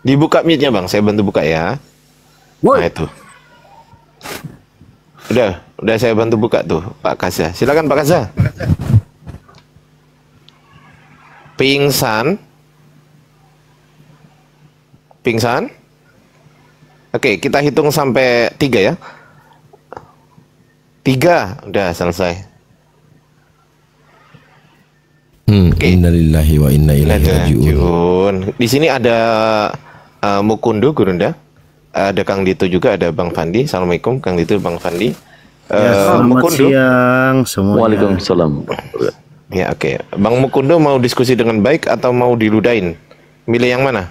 Dibuka mute-nya Bang, saya bantu buka ya. Woi. Nah itu. Udah saya bantu buka tuh Pak Kaza. Silakan Pak Kaza. Pingsan. Pingsan. Oke, kita hitung sampai 3 ya. 3, udah selesai. Innalillahi wa inna ilaihi rajiun. Di sini ada Mukundu Gurunda. Ada Kang Dito juga, ada Bang Fandi. Assalamualaikum Kang Dito, Bang Fandi. Selamat Mukundu. siang semuanya. Waalaikumsalam. Ya oke. Bang Mukundu mau diskusi dengan baik atau mau diludain? Milih yang mana?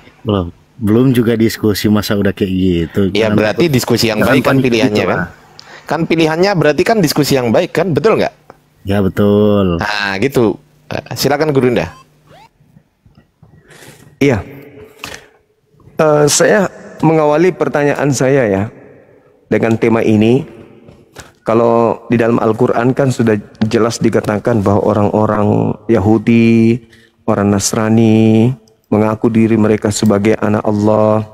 Belum juga diskusi, masa udah kayak gitu. Ya berarti diskusi yang baik kan pilihannya kan? Kan pilihannya berarti kan diskusi yang baik kan? Betul nggak? Ya betul. Nah gitu. Silakan Gurunda. Iya. Saya mengawali pertanyaan saya ya dengan tema ini. Kalau di dalam Al-Quran kan sudah jelas dikatakan bahwa orang-orang Yahudi, orang Nasrani mengaku diri mereka sebagai anak Allah.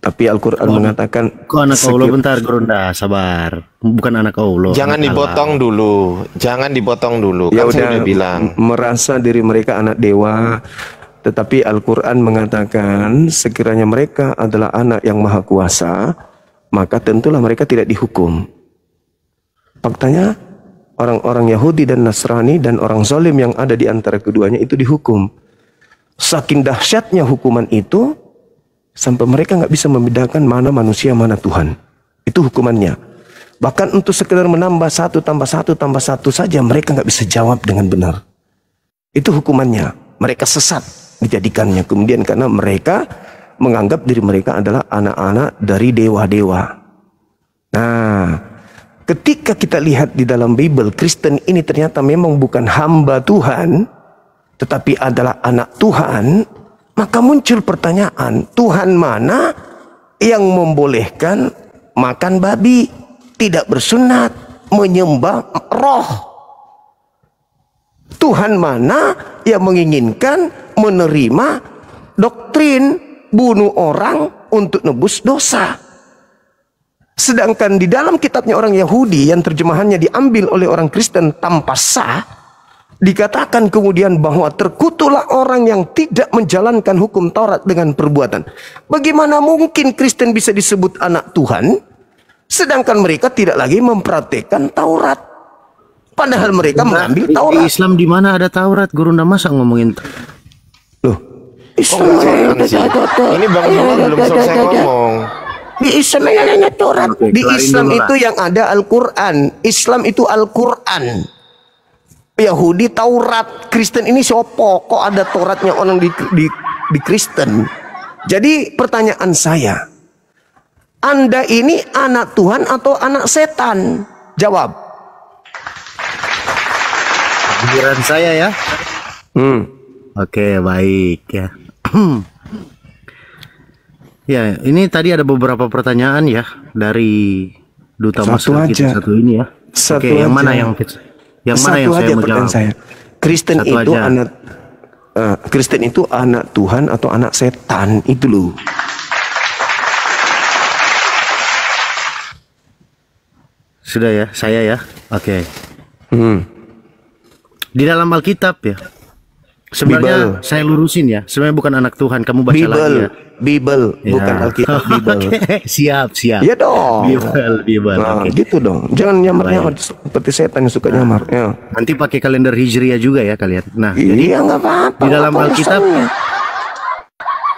Tapi Al-Quran mengatakan, kok anak Allah? Bentar Gurunda, sabar. Bukan anak Allah. Jangan dipotong dulu. Jangan dipotong dulu. Ya Kan udah saya udah bilang. merasa diri mereka anak dewa. Tetapi Al-Quran mengatakan sekiranya mereka adalah anak yang maha kuasa, maka tentulah mereka tidak dihukum. Faktanya orang-orang Yahudi dan Nasrani dan orang zalim yang ada di antara keduanya itu dihukum. Saking dahsyatnya hukuman itu sampai mereka nggak bisa membedakan mana manusia mana Tuhan. Itu hukumannya. Bahkan untuk sekedar menambah 1 tambah 1 tambah 1 saja mereka nggak bisa jawab dengan benar. Itu hukumannya. Mereka sesat dijadikannya. Kemudian karena mereka menganggap diri mereka adalah anak-anak dari dewa-dewa. Nah, ketika kita lihat di dalam Bible, Kristen ini ternyata memang bukan hamba Tuhan, tetapi adalah anak Tuhan, maka muncul pertanyaan, Tuhan mana yang membolehkan makan babi, tidak bersunat, menyembah roh? Tuhan mana yang menginginkan menerima doktrin bunuh orang untuk nebus dosa? Sedangkan di dalam kitabnya orang Yahudi yang terjemahannya diambil oleh orang Kristen tanpa sah, dikatakan kemudian bahwa terkutuklah orang yang tidak menjalankan hukum Taurat dengan perbuatan. Bagaimana mungkin Kristen bisa disebut anak Tuhan, sedangkan mereka tidak lagi mempraktekkan Taurat? Padahal mereka mengambil Taurat. Di Islam di mana ada Taurat? Gurunda masa ngomongin Loh, Islam Ini Bang Muhammad belum selesai ngomong. Di Islam yang ada Taurat. Oke, Di kelarin Islam dulu itu yang ada Al-Quran. Islam itu Al-Quran. Yahudi Taurat. Kristen ini sopo? Kok ada Tauratnya orang di Kristen? Jadi pertanyaan saya, Anda ini anak Tuhan atau anak setan? Jawab. giliran saya ya. Oke, baik ya. Ya, ini tadi ada beberapa pertanyaan ya dari Duta Masyarakat kita satu ini ya. Satu Oke, yang mana yang mana yang saya mau jawab? Kristen Satu itu aja. anak Kristen itu anak Tuhan atau anak setan? Itu loh. Sudah ya, saya ya. Oke. Di dalam Alkitab ya. Sebenarnya saya lurusin ya. Sebenarnya bukan anak Tuhan, kamu baca lagi ya. Bible, Ya. bukan Alkitab, Bible. Oke, siap. Iya dong. Bible. Nah, Oke. gitu dong. Jangan nyamar-nyamar seperti setan yang suka nyamar. Ya. Nanti pakai kalender Hijriah juga ya kalian. Nah, jadi Iya, nggak apa-apa. di dalam apa Alkitab urusannya?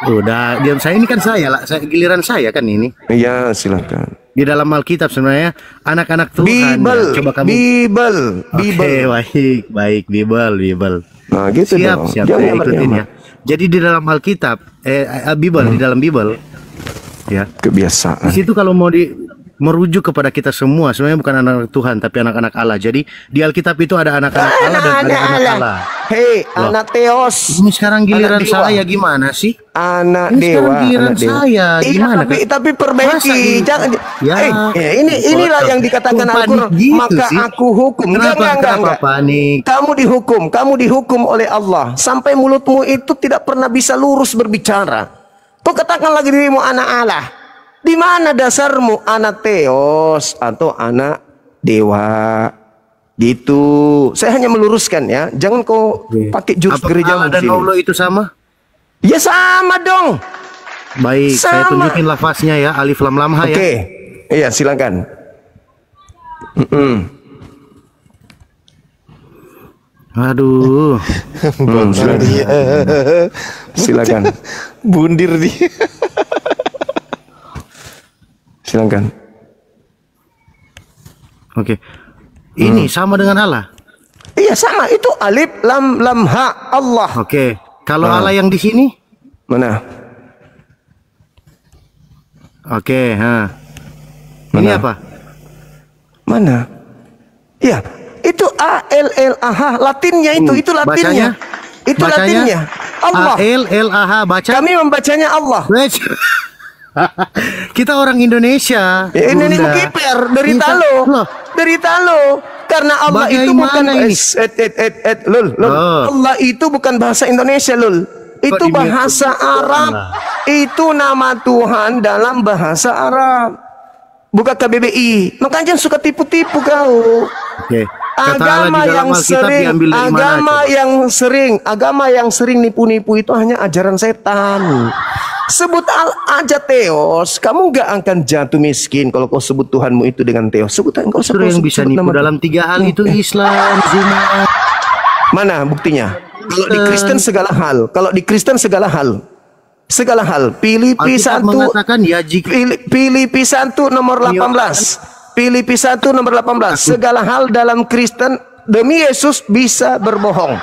udah diam, saya ini kan saya lah, giliran saya kan ini. Iya, silakan. Di dalam Alkitab sebenarnya anak-anak Tuhan. Bible, ya. Coba kamu. Bible. Oke, baik, Bible. Nah, gitu dong. Siap, Jangan saya nyamar-nyamar. ikutin ya. Jadi di dalam Alkitab, Bible, di dalam Bible, ya. Di Kebiasaan. situ kalau mau merujuk kepada kita semua. Sebenarnya bukan anak Tuhan, tapi anak-anak Allah. Jadi di Alkitab itu ada anak-anak Allah dan ada anak Allah. Hei, anak Theos. Ini sekarang giliran Anak dewa. saya gimana sih? Anak Ini dewa, sekarang giliran anak dewa. saya. Iya, Gimana? tapi perbaiki. Masa gitu? Jangan. Ya. Inilah yang dikatakan Kok Al-Qur'an. panik gitu Maka sih? aku hukum. Kenapa panik? Kamu dihukum oleh Allah sampai mulutmu itu tidak pernah bisa lurus berbicara. Kau katakan lagi dirimu anak Allah. Di mana dasarmu anak Theos atau anak dewa? Gitu. Saya hanya meluruskan ya. Jangan kau pakai jurus Apa gereja Allah dan sini. Allah itu sama? Ya sama dong. Baik, saya Sama. tunjukin lafaznya ya, alif lam lam ha ya. Oke. Iya, silakan. Aduh. Silakan. Dia. Silakan. Bundir dia. Silakan. Oke. Ini sama dengan Allah. Iya sama, itu alif lam lam ha Allah. Oke. Kalau Allah yang di sini? Mana? Oke, ha. Ini Mana? apa? Mana? Iya, itu A L L A H Latinnya itu Latinnya. Bacanya? Itu Latinnya. Allah. A L L A H baca. Kami membacanya Allah. Kita orang Indonesia. Ya, ini Bunda. kiper dari Kita- Talo. Loh, Dari Talo. Karena Allah itu bukan Bagaimana ini? Lul. Oh. Allah itu bukan bahasa Indonesia, Lul. Itu dibiarkan? bahasa Arab. Itu nama Tuhan dalam bahasa Arab. Bukan KBBI. Makanya jangan suka tipu-tipu kau. Oke. Kata Allah di dalam Alkitab diambil dari mana? Agama yang sering nipu-nipu itu hanya ajaran setan. Sebut aja Theos, kamu nggak akan jatuh miskin kalau kau sebut Tuhanmu itu dengan Theos. Sebut engkau Justru yang bisa nipu dalam 3 hal itu Islam, Zuma. Mana buktinya? Kalau di Kristen segala hal. Kalau di Kristen segala hal. Segala hal. Filipi Alkitab 1 mengatakan ya jika Filipi 1 nomor 18. Filipi 1 nomor 18. Segala hal dalam Kristen demi Yesus bisa berbohong.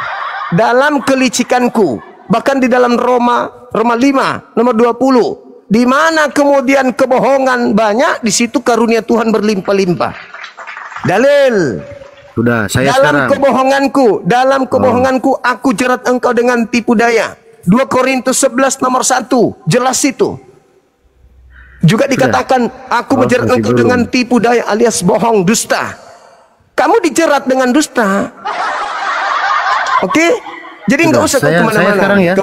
Dalam kelicikanku, bahkan di dalam Roma 5 nomor 20. Di mana kemudian kebohongan banyak, di situ karunia Tuhan berlimpah-limpah. Dalil. sudah saya Dalam sekarang dalam kebohonganku aku jerat engkau dengan tipu daya. 2 Korintus 11 nomor 1 jelas itu. Juga dikatakan aku menjerat masih engkau belum. dengan tipu daya alias bohong, dusta. Kamu dijerat dengan dusta. Oke? Jadi nggak usah Saya kemana-mana. sekarang ya.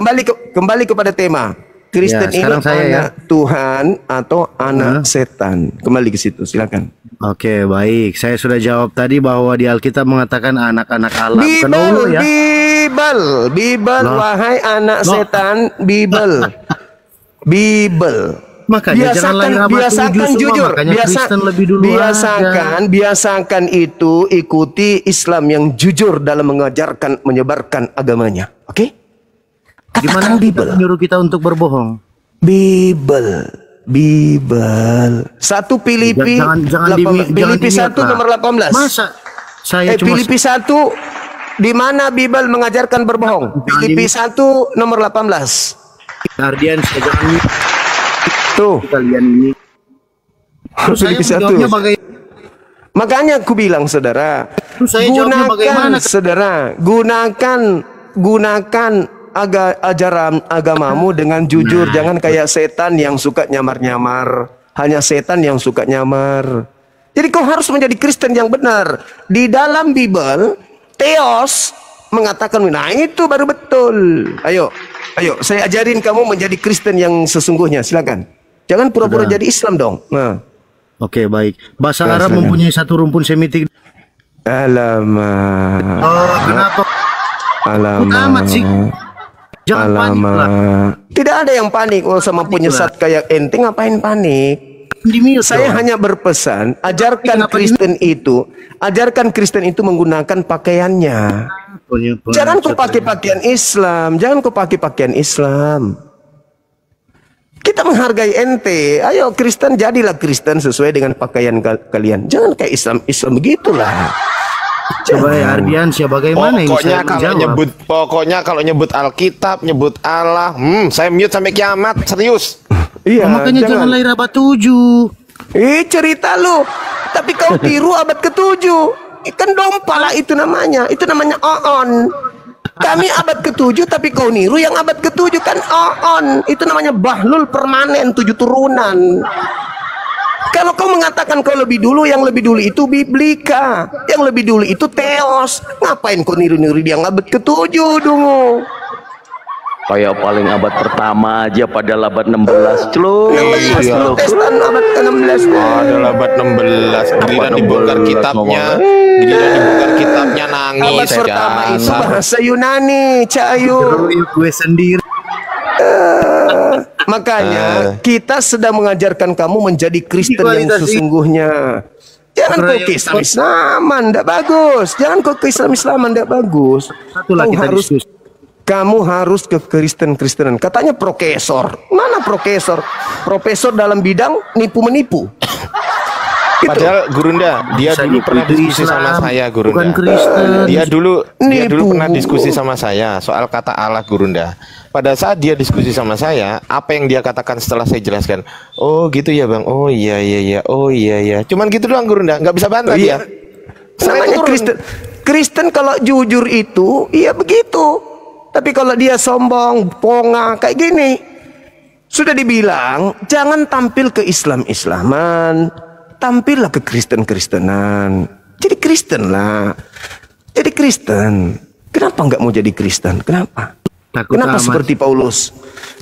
Kembali kepada tema. Kristen ini sekarang saya anak Tuhan atau anak setan. Kembali ke situ, silakan. Oke, baik. Saya sudah jawab tadi bahwa di Alkitab mengatakan anak-anak Allah, bukan Allah ya. Bibel, wahai anak setan, Bibel. Makanya jangan lagi biasakan semua, jujur, makanya Kristen lebih dulu biasakan itu ikuti Islam yang jujur dalam menyebarkan agamanya. Oke? Di mana Bibel menyuruh kita untuk berbohong? Bibel. 1 Filipi Jangan Filipi 1 lah. nomor 18. Masa saya cuma Filipi 1 di mana Bibel mengajarkan berbohong? Filipi 1 nomor 18. Ardian jangan Tuh, kalian ini. Terus saya Filipi 1. menjawabnya Makanya aku bilang saudara, Terus saya jawabnya bagaimana? saudara, gunakan ajaran agamamu dengan jujur, jangan kayak setan yang suka nyamar-nyamar. Hanya setan yang suka nyamar. Jadi kau harus menjadi Kristen yang benar. Di dalam Bible, Theos mengatakan, nah itu baru betul. Ayo, saya ajarin kamu menjadi Kristen yang sesungguhnya. Silakan. Jangan pura-pura jadi Islam dong. Nah. Oke, baik. Bahasa Arab mempunyai satu rumpun semitik. Alamak. Oh, kenapa? Amat sih. Jangan panik lah. Tidak ada yang panik sama penyesat kayak ente, ngapain panik? Saya hanya berpesan, ajarkan Kristen itu menggunakan pakaiannya. Jangan kau pakai pakaian Islam, Kita menghargai ente. Ayo Kristen, jadilah Kristen sesuai dengan pakaian kalian. Jangan kayak Islam begitulah. Coba ya Ardian, bagaimana ini saya menjawab? Pokoknya kalau nyebut Alkitab, nyebut Allah, saya mute sampai kiamat, serius. Iya, makanya jangan lahir abad 7. Cerita lu. Tapi kau tiru abad ke-7. Kan dompala itu namanya. Itu namanya oon. Kami abad ke-7 tapi kau niru yang abad ke-7 kan oon. Itu namanya bahlul permanen 7 turunan. Kalau kau mengatakan kau lebih dulu, yang lebih dulu itu biblika. Yang lebih dulu itu teos. Ngapain kau niru-niru yang abad ke-7 dong? Kayak paling abad pertama aja pada abad 16 celuk. Protestan abad ke-16. Ada abad 16. Giliran dibongkar kitabnya. Giliran dibongkar kitabnya nangis. Abad pertama itu bahasa Yunani, Cahayu. Gue sendiri. Makanya kita sedang mengajarkan kamu menjadi Kristen yang sesungguhnya. Jangan kau ke Islam-Islaman, tidak bagus. Jangan kau ke Islam-Islaman, tidak bagus. Kamu harus ke Kristen-Kristenan. Katanya profesor. Mana profesor? Profesor dalam bidang nipu-menipu. Gitu. Padahal Gurunda, dia dulu pernah diskusi sama saya, Gurunda. Bukan Kristen. Dia dulu pernah diskusi sama saya soal kata Allah, Gurunda. Pada saat dia diskusi sama saya, apa yang dia katakan setelah saya jelaskan? Oh gitu ya bang. Oh iya. Oh iya. Cuman gitu doang, Gurunda. Nggak bisa bantah dia. Namanya Kristen kalau jujur itu, iya begitu. Tapi kalau dia sombong, ponga kayak gini, sudah dibilang jangan tampil ke Islam-Islaman, tampillah ke Kristen-Kristenan. Jadi Kristen lah. Jadi Kristen. Kenapa nggak mau jadi Kristen? Kenapa? Kenapa seperti Paulus?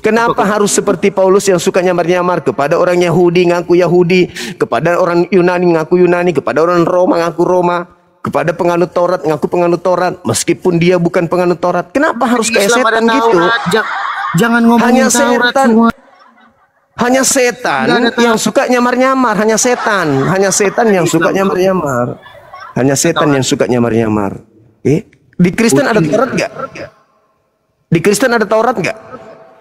Kenapa harus seperti Paulus yang suka nyamar-nyamar kepada orang Yahudi ngaku Yahudi, kepada orang Yunani ngaku Yunani, kepada orang Roma ngaku Roma, kepada penganut Taurat ngaku penganut Taurat, meskipun dia bukan penganut Taurat? Kenapa harus kayak setan gitu? Jangan ngomongin Taurat semua. Hanya setan yang suka nyamar-nyamar, hanya setan yang suka nyamar-nyamar. Hanya setan yang suka nyamar-nyamar. Di Kristen ada Taurat nggak? Di Kristen ada Taurat nggak?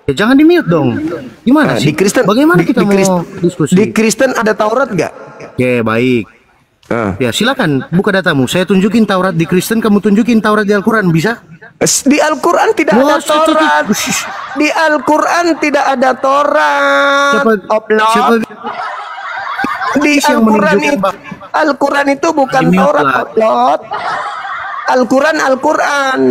Ya jangan di-mute dong. Gimana sih? Di Kristen, bagaimana kita mau diskusi? Di Kristen ada Taurat nggak? Ya baik. Ya silakan buka datamu. Saya tunjukin Taurat di Kristen, kamu tunjukin Taurat di Al-Quran, bisa? Di Al-Quran tidak ada Taurat. Di Al-Quran tidak ada Taurat. Di Al-Quran itu bukan Taurat. Al-Quran.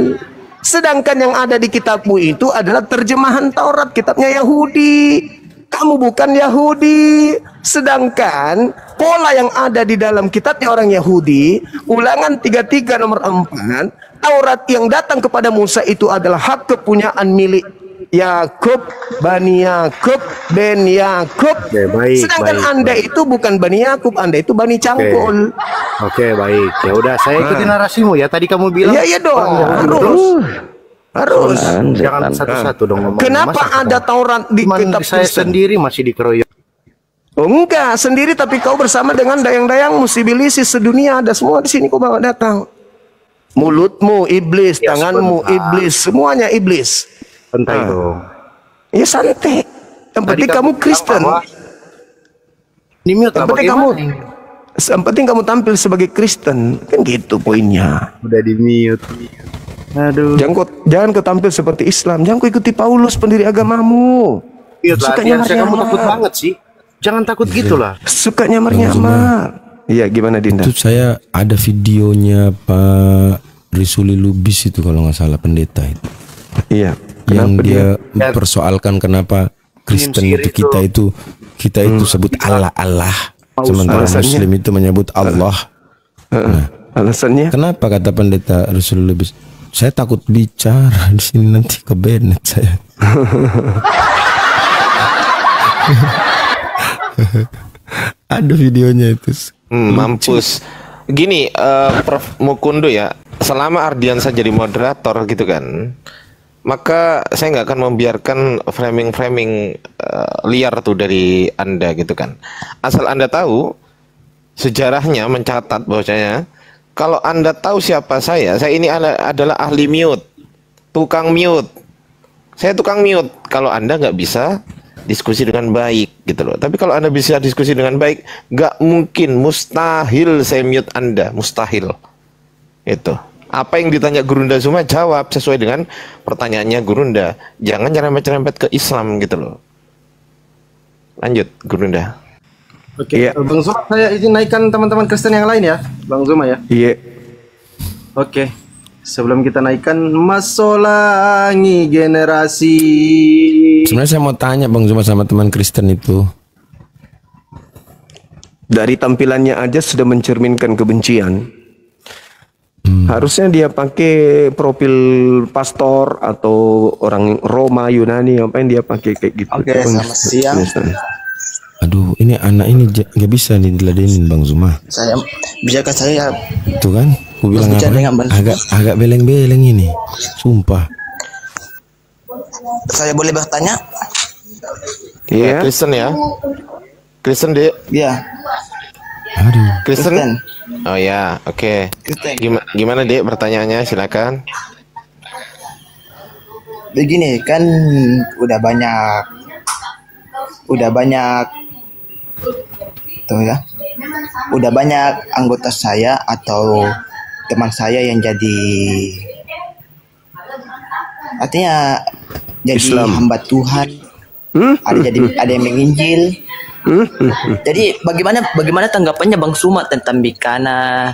Sedangkan yang ada di kitabmu itu adalah terjemahan Taurat, kitabnya Yahudi. Kamu bukan Yahudi. Sedangkan pola yang ada di dalam kitabnya orang Yahudi, Ulangan 33 nomor 4, Taurat yang datang kepada Musa itu adalah hak kepunyaan milik Yakub, Bani Yakub, Ben Yakub. Sedangkan Anda itu bukan Bani Yakub, Anda itu Bani Cangkul. Oke, baik. Ya udah, saya ikutin narasimu ya. Tadi kamu bilang. Iya dong. Harus. Jangan satu-satu dong ngomong. Kenapa ada Taurat di kitab saya sendiri masih dikeroyok? Oh enggak, sendiri tapi kau bersama dengan dayang-dayang musibilisis sedunia, ada semua di sini kau bawa datang. Mulutmu iblis, tanganmu iblis, semuanya iblis. Santai dong. Ya santai. Yang penting kamu Kristen. Yang penting kamu tampil sebagai Kristen. Kan gitu poinnya. Udah di mute. Aduh. Jangan kau tampil seperti Islam. Jangan kau ikuti Paulus pendiri agamamu. Sukanya kamu takut banget sih. Jangan takut gitulah. Suka nyamar-nyamar. Iya, gimana Dinda? Itu saya ada videonya Pak Risuli Lubis itu kalau nggak salah, pendeta itu. Iya. Yang dia mempersoalkan kenapa Kristen itu kita itu sebut Allah, sementara Muslim itu menyebut Allah. Nah, alasannya? Kenapa kata pendeta Risuli Lubis? Saya takut bicara di sini nanti ke Bennett saya. Ada videonya itu. Mampus. Gini, Prof Mukundo ya, selama Ardiansa jadi moderator gitu kan, maka saya nggak akan membiarkan framing liar tuh dari Anda gitu kan. Asal Anda tahu, sejarahnya mencatat bahwasanya kalau Anda tahu siapa saya ini adalah ahli mute, tukang mute. Saya tukang mute. Kalau Anda nggak bisa diskusi dengan baik gitu loh. Tapi kalau Anda bisa diskusi dengan baik, nggak mungkin, mustahil saya mute Anda, mustahil. Itu. Apa yang ditanya Gurunda Zuma, jawab sesuai dengan pertanyaannya Gurunda. Jangan nyerempet-nyerempet ke Islam gitu loh. Lanjut Gurunda. Oke, Iya. Bang Zuma, saya izin naikkan teman-teman Kristen yang lain ya, Bang Zuma ya. Iya. Oke, sebelum kita naikkan masolangi generasi. Sebenarnya saya mau tanya Bang Zuma sama teman Kristen itu. Dari tampilannya aja sudah mencerminkan kebencian. Harusnya dia pakai profil pastor atau orang Roma Yunani, apa yang dia pakai kayak gitu. Oke, selamat siang. Aduh, ini anak ini nggak bisa nih diladenin Bang Zuma. Saya bisakah saya Tuh kan, aku bilang bicara apa? dengan Bang Zuma? Agak beleng-beleng ini, sumpah. saya boleh bertanya? Iya. Kristen ya. Kristen, Dek. Iya. Aduh, Kristen. Oh ya, oke. Kristen. Gimana, Dek? Pertanyaannya silakan. Begini kan udah banyak tuh ya. Udah banyak anggota saya atau teman saya yang jadi artinya jadi Islam. hamba Tuhan. Ada yang menginjil. Jadi bagaimana tanggapannya Bang Suma tentang Bikana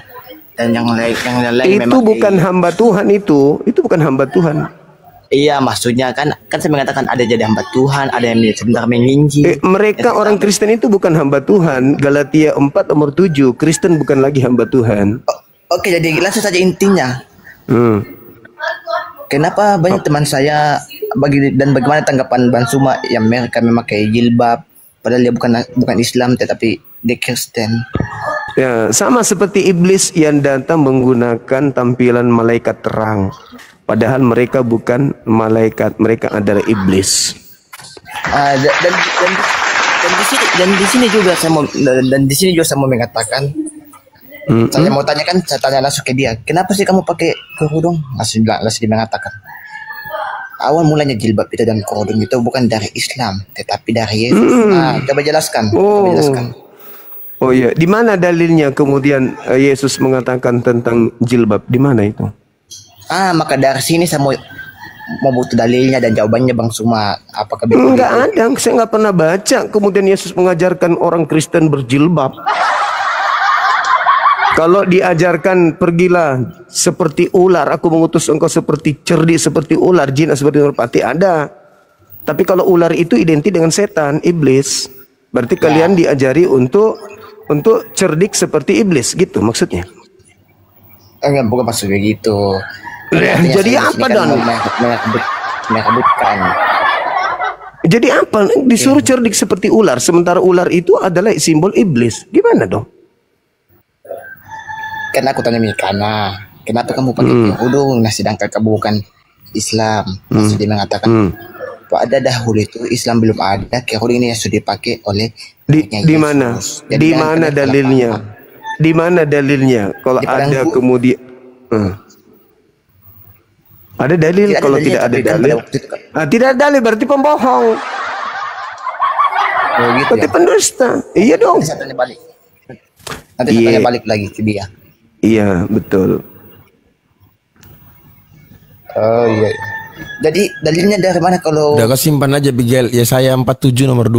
dan yang lain Itu memang bukan hamba Tuhan itu bukan hamba Tuhan. iya, maksudnya kan saya mengatakan ada jadi hamba Tuhan, ada yang sebentar menginjil. Mereka orang Kristen itu bukan hamba Tuhan. Galatia 4 nomor 7, Kristen bukan lagi hamba Tuhan. Oke, jadi langsung saja intinya. Kenapa banyak teman saya dan bagaimana tanggapan Bang Suma yang mereka memakai jilbab padahal dia bukan Islam tetapi dia Kristen. Ya, sama seperti iblis yang datang menggunakan tampilan malaikat terang. Padahal mereka bukan malaikat, mereka adalah iblis. Dan di sini juga saya mau mengatakan, saya mau tanyakan, saya tanya langsung ke dia, kenapa sih kamu pakai kerudung? Langsung dia mengatakan, awal mulanya jilbab itu dan kerudung itu bukan dari Islam, tetapi dari Yesus. Coba jelaskan. Oh iya, di mana dalilnya kemudian Yesus mengatakan tentang jilbab? Di mana itu? Maka dari sini saya mau butuh dalilnya dan jawabannya Bang Suma. Apakah betul? Enggak ada, saya nggak pernah baca. Kemudian Yesus mengajarkan orang Kristen berjilbab. Kalau diajarkan pergilah seperti ular, aku mengutus engkau seperti cerdik seperti ular, jin seperti merpati, ada. Tapi kalau ular itu identik dengan setan, iblis. Berarti kalian diajari untuk cerdik seperti iblis, gitu maksudnya. Enggak, bukan maksudnya gitu. Jadi apa dong? Menyebutkan. Jadi apa? Disuruh cerdik seperti ular, sementara ular itu adalah simbol iblis. Gimana dong? Kan aku tanya Mikana, kenapa kamu pakai kerudung? Nah, sedangkan kamu bukan Islam. Terus dia mengatakan, pada dahulu itu Islam belum ada, kerudung ini yang sudah dipakai oleh di mana? Di mana dalilnya? Di mana dalilnya? Kalau ada kemudian ada dalil, kalau tidak ada dalil. Tidak ada dalil berarti pembohong. Gitu berarti ya? pendusta. Iya dong. Nanti saya tanya balik. Nanti saya tanya balik lagi ke dia. Iya, betul. Oh iya. Jadi dalilnya dari mana kalau? Udah kau simpan aja Bigel. Ya saya 47 nomor 2.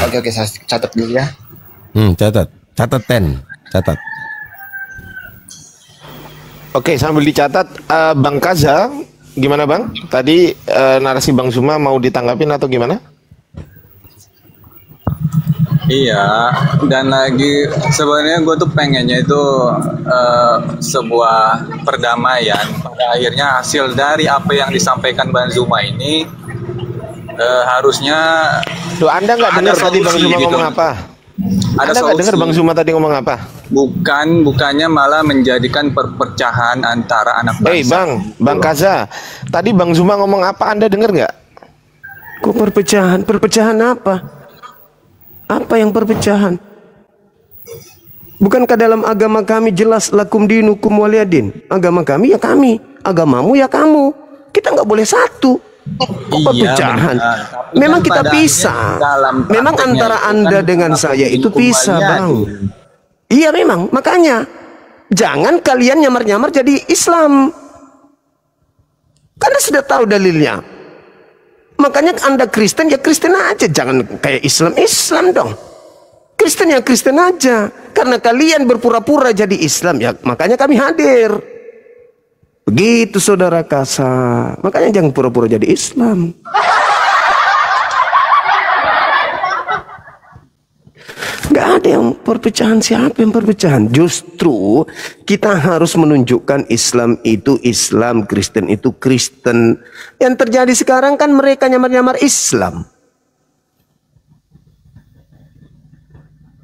Oke, saya catat dulu ya. Catat. Catat 10. Catat. Oke, sambil dicatat, Bang Kaza, gimana Bang? Tadi narasi Bang Zuma mau ditanggapin atau gimana? Iya, dan lagi sebenarnya gue tuh pengennya itu sebuah perdamaian. Pada akhirnya hasil dari apa yang disampaikan Bang Zuma ini harusnya. Duh, Anda nggak dengar tadi Bang Zuma gitu. ngomong apa? Ada Anda nggak dengar Bang Zuma tadi ngomong apa? Bukannya malah menjadikan perpecahan antara anak bangsa. Bang Kaza, tadi Bang Zuma ngomong apa? Anda dengar nggak? Kok perpecahan? Perpecahan apa? Apa yang perpecahan? Bukankah dalam agama kami jelas lakum dinukum waliyadin? Agama kami ya kami, agamamu ya kamu. Kita nggak boleh satu. Kok perpecahan? Memang kita pisah. Memang antara Anda dengan saya itu pisah, Bang. Iya memang, makanya jangan kalian nyamar-nyamar jadi Islam. Karena sudah tahu dalilnya. Makanya Anda Kristen ya Kristen aja, jangan kayak Islam dong. Kristen ya Kristen aja. Karena kalian berpura-pura jadi Islam, ya makanya kami hadir. Begitu saudara Kasa. Makanya jangan pura-pura jadi Islam. Gak ada yang perpecahan. Siapa yang perpecahan? Justru kita harus menunjukkan Islam itu Islam, Kristen itu Kristen. Yang terjadi sekarang kan mereka nyamar-nyamar Islam.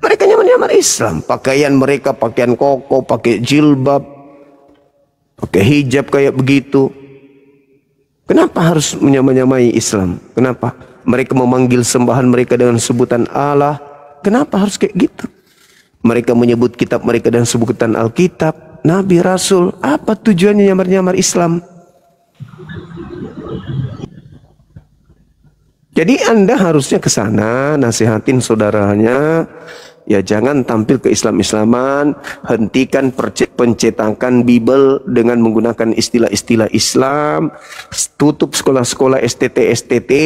Mereka nyamar-nyamar Islam. Pakaian mereka pakaian koko, pakai jilbab, pakai hijab kayak begitu. Kenapa harus menyamai Islam? Kenapa? Mereka memanggil sembahan mereka dengan sebutan Allah. Kenapa harus kayak gitu? Mereka menyebut kitab mereka dengan sebutan Alkitab, Nabi, Rasul. Apa tujuannya nyamar-nyamar Islam? Jadi Anda harusnya ke sana, nasihatin saudaranya. Ya jangan tampil ke Islam-Islaman, hentikan pencetakan Bible dengan menggunakan istilah-istilah Islam, tutup sekolah-sekolah STT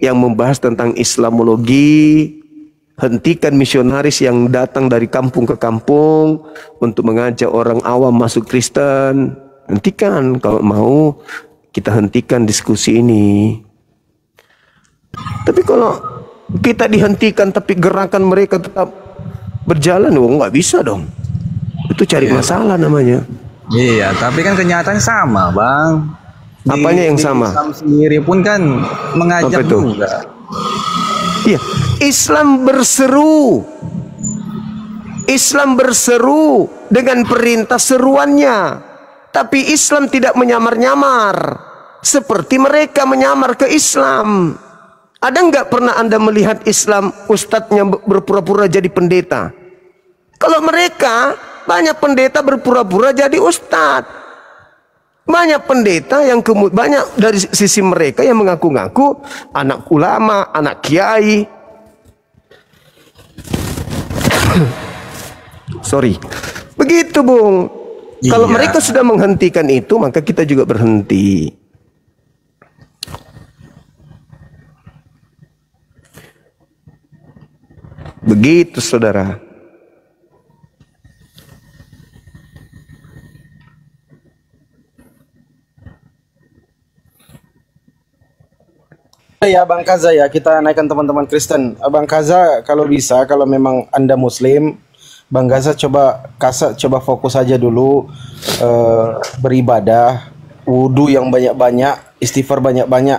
yang membahas tentang Islamologi, hentikan misionaris yang datang dari kampung ke kampung untuk mengajak orang awam masuk Kristen. Hentikan, kalau mau kita hentikan diskusi ini. Tapi kalau kita dihentikan tapi gerakan mereka tetap berjalan, nggak bisa dong. Itu cari masalah namanya. Iya, tapi kan kenyataannya sama, Bang. Apanya yang sama? Islam sendiri pun kan mengajak juga. Iya, Islam berseru. Islam berseru dengan perintah seruannya. Tapi Islam tidak menyamar-nyamar seperti mereka menyamar ke Islam. Ada nggak pernah Anda melihat Islam ustadznya berpura-pura jadi pendeta? Kalau mereka, banyak pendeta berpura-pura jadi ustadz. Banyak pendeta yang banyak dari sisi mereka yang mengaku-ngaku anak ulama, anak kiai. Sorry. Begitu, Bung. Kalau mereka sudah menghentikan itu, maka kita juga berhenti. Begitu, saudara. Ya Bang Kaza, ya kita naikkan teman-teman Kristen. Bang Kaza, kalau bisa, kalau memang Anda Muslim, Bang Kaza coba fokus aja dulu, beribadah, wudhu yang banyak-banyak, istighfar banyak-banyak,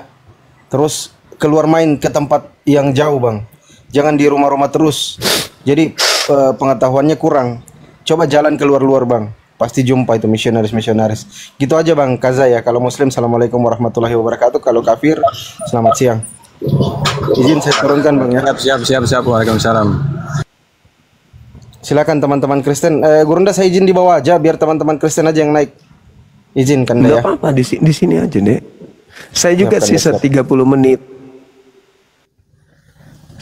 terus keluar main ke tempat yang jauh, Bang. Jangan di rumah-rumah terus. Jadi pengetahuannya kurang. Coba jalan keluar-luar, Bang. Pasti jumpa itu misionaris-misionaris. Gitu aja, Bang Kaza ya. Kalau Muslim, Assalamualaikum warahmatullahi wabarakatuh. Kalau kafir, selamat siang. Izin saya turunkan, Bang ya. Siap. Waalaikumsalam. Silakan teman-teman Kristen. Gurunda saya izin di bawah aja biar teman-teman Kristen aja yang naik. Izinkan deh ya. Enggak apa-apa, di sini aja, Dek. Saya juga sisa 30 menit.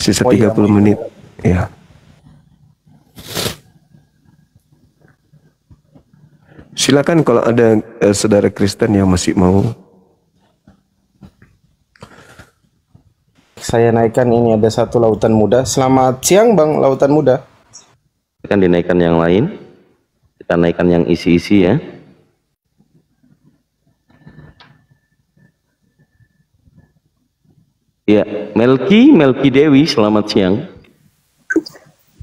Sisa 30 menit. Ya. Silakan kalau ada saudara Kristen yang masih mau. Saya naikkan ini, ada satu lautan muda. Selamat siang, Bang, lautan muda. Kan dinaikkan yang lain. Kita naikkan yang isi-isi ya. Ya, Melki Dewi, selamat siang.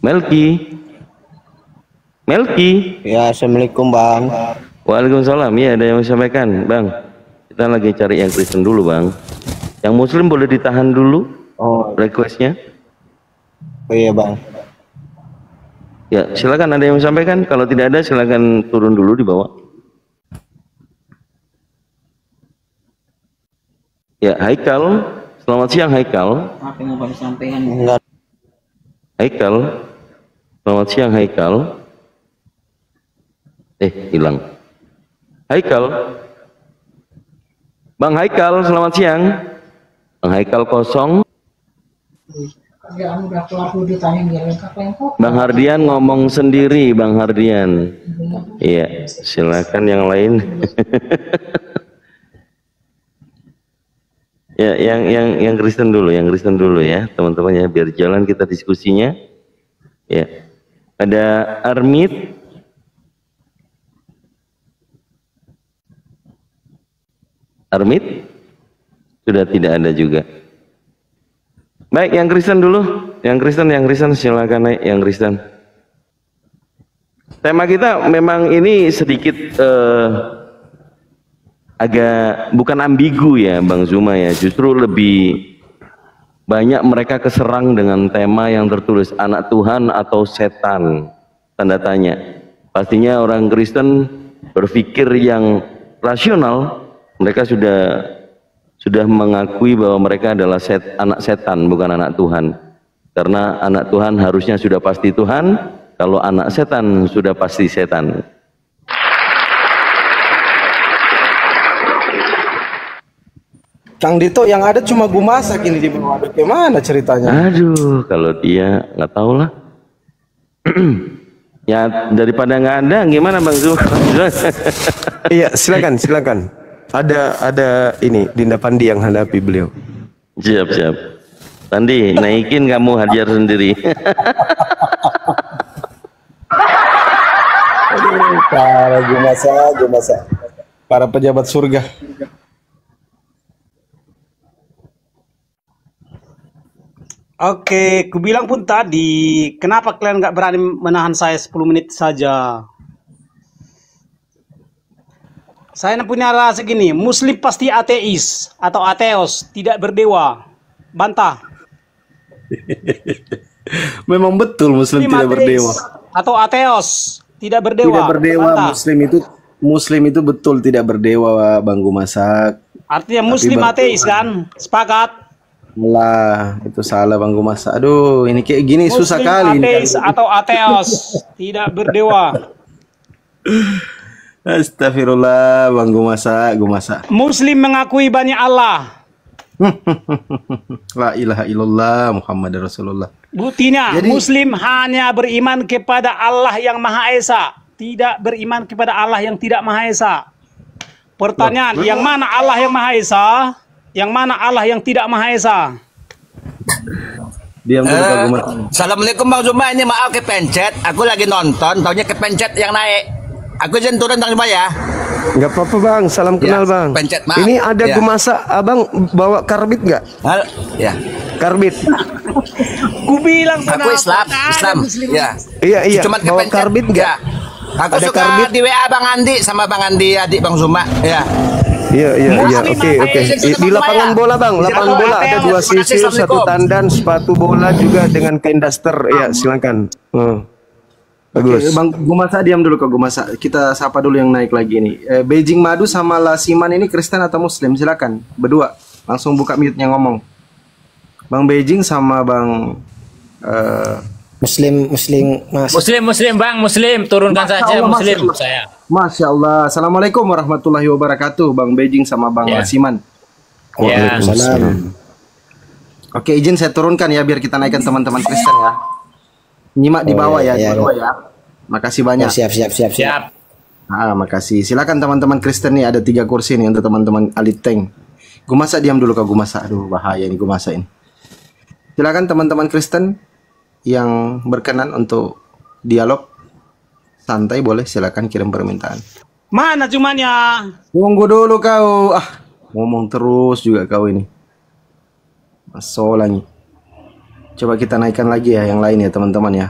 Melki. Ya, assalamualaikum Bang. Waalaikumsalam. Ya, ada yang mau sampaikan, Bang. Kita lagi cari yang Kristen dulu, Bang. Yang Muslim boleh ditahan dulu. Oh, requestnya. Oh iya, Bang. Ya, silakan, ada yang mau sampaikan. Kalau tidak ada, silakan turun dulu di bawah. Ya, Haikal. Selamat siang, Haikal. Apa yang mau sampaikan? Haikal. Selamat siang, Haikal. Hilang. Haikal. Bang Haikal, selamat siang. Bang Haikal kosong. Bang Hardian ngomong sendiri, Bang Hardian. Iya, silakan yang lain. Ya, yang Kristen dulu, ya, teman-teman ya, biar jalan kita diskusinya. Ya. Ada Armit. Armit sudah tidak ada juga. Baik, yang Kristen dulu. Yang Kristen silakan naik yang Kristen. Tema kita memang ini sedikit agak bukan ambigu ya Bang Zuma ya. Justru lebih banyak mereka keserang dengan tema yang tertulis anak Tuhan atau setan, tanda tanya. Pastinya orang Kristen berpikir yang rasional, mereka sudah mengakui bahwa mereka adalah anak setan, bukan anak Tuhan. Karena anak Tuhan harusnya sudah pasti Tuhan, kalau anak setan sudah pasti setan. Kang Dito yang ada cuma Gumasak ini di bawah. Gimana ceritanya? Aduh, kalau dia nggak tahu lah. Ya daripada nggak ada, gimana Bang Zul? Iya, silakan. Ada ini Dinda Pandi yang hadapi beliau. Siap. Pandi, naikin kamu hajar sendiri. Para Gumasak. Para pejabat surga. Oke, kubilang pun tadi, kenapa kalian nggak berani menahan saya 10 menit saja? Saya punya rasa gini, Muslim pasti ateis atau ateos, tidak berdewa. Bantah. Memang betul Muslim tidak berdewa. Atau ateos, tidak berdewa. Tidak berdewa, Bantah. Muslim itu betul tidak berdewa, Bang Gumasak. Artinya Muslim ateis kan? Sepakat? Lah, itu salah Bang Gumasak. Aduh, ini kayak gini Muslim susah kali ateis ini. atau ateos, tidak berdewa. Astagfirullah, Bang Gumasak. Muslim mengakui banyak Allah. La ilaha illallah Muhammad Rasulullah. Buktinya, Muslim hanya beriman kepada Allah yang Maha Esa, tidak beriman kepada Allah yang tidak Maha Esa. Pertanyaan, yang mana Allah yang Maha Esa? Yang mana Allah yang tidak Maha Esa? Diam dulu Pak Gumasak. Assalamualaikum Bang Zuma, ini maaf kepencet. Aku lagi nonton, taunya kepencet yang naik. Aku izin turun Bang Zuma ya. Enggak apa-apa Bang, salam kenal Bang. Pencet, maaf. Ini ada Gumasak, Abang bawa karbit nggak? Ya. Karbit. Ku bilang aku Islam. Ya. Iya. Cuma bawa kepencet karbit nggak? Aku ada suka karbit di WA Bang Andi sama Bang Andi adik Bang Zuma. Ya. Iya. Oke. Di lapangan bola Bang, lapangan bola ada 2 sisir, 1 tandan, sepatu bola juga dengan kain daster. Ya, silakan. Bagus. Oke, Bang Gumasak diam dulu Kak Gumasak. Kita sapa dulu yang naik lagi ini. Beijing Madu sama Lasiman ini Kristen atau Muslim? Silakan berdua. Langsung buka mute-nya ngomong. Bang Beijing sama Bang Muslim Mas. Muslim Bang, Muslim turunkan saja Muslim saya. Masya Allah. Assalamualaikum warahmatullahi wabarakatuh. Bang Beijing sama Bang Lasiman. Waalaikumsalam. Oke, izin saya turunkan ya biar kita naikkan teman-teman Kristen ya. Nyimak di bawah ya. Makasih banyak. Siap. Makasih. Silakan teman-teman Kristen nih, ada 3 kursi nih untuk teman-teman Alit Tank. Gumasak diam dulu Kak Gumasak. Aduh, bahaya ini Gumasak ini. Silakan teman-teman Kristen yang berkenan untuk dialog santai boleh silakan kirim permintaan. Mana cumanya? Tunggu dulu kau. Ngomong terus juga kau ini. Masalah nih. Coba kita naikkan lagi ya yang lain ya teman-teman ya.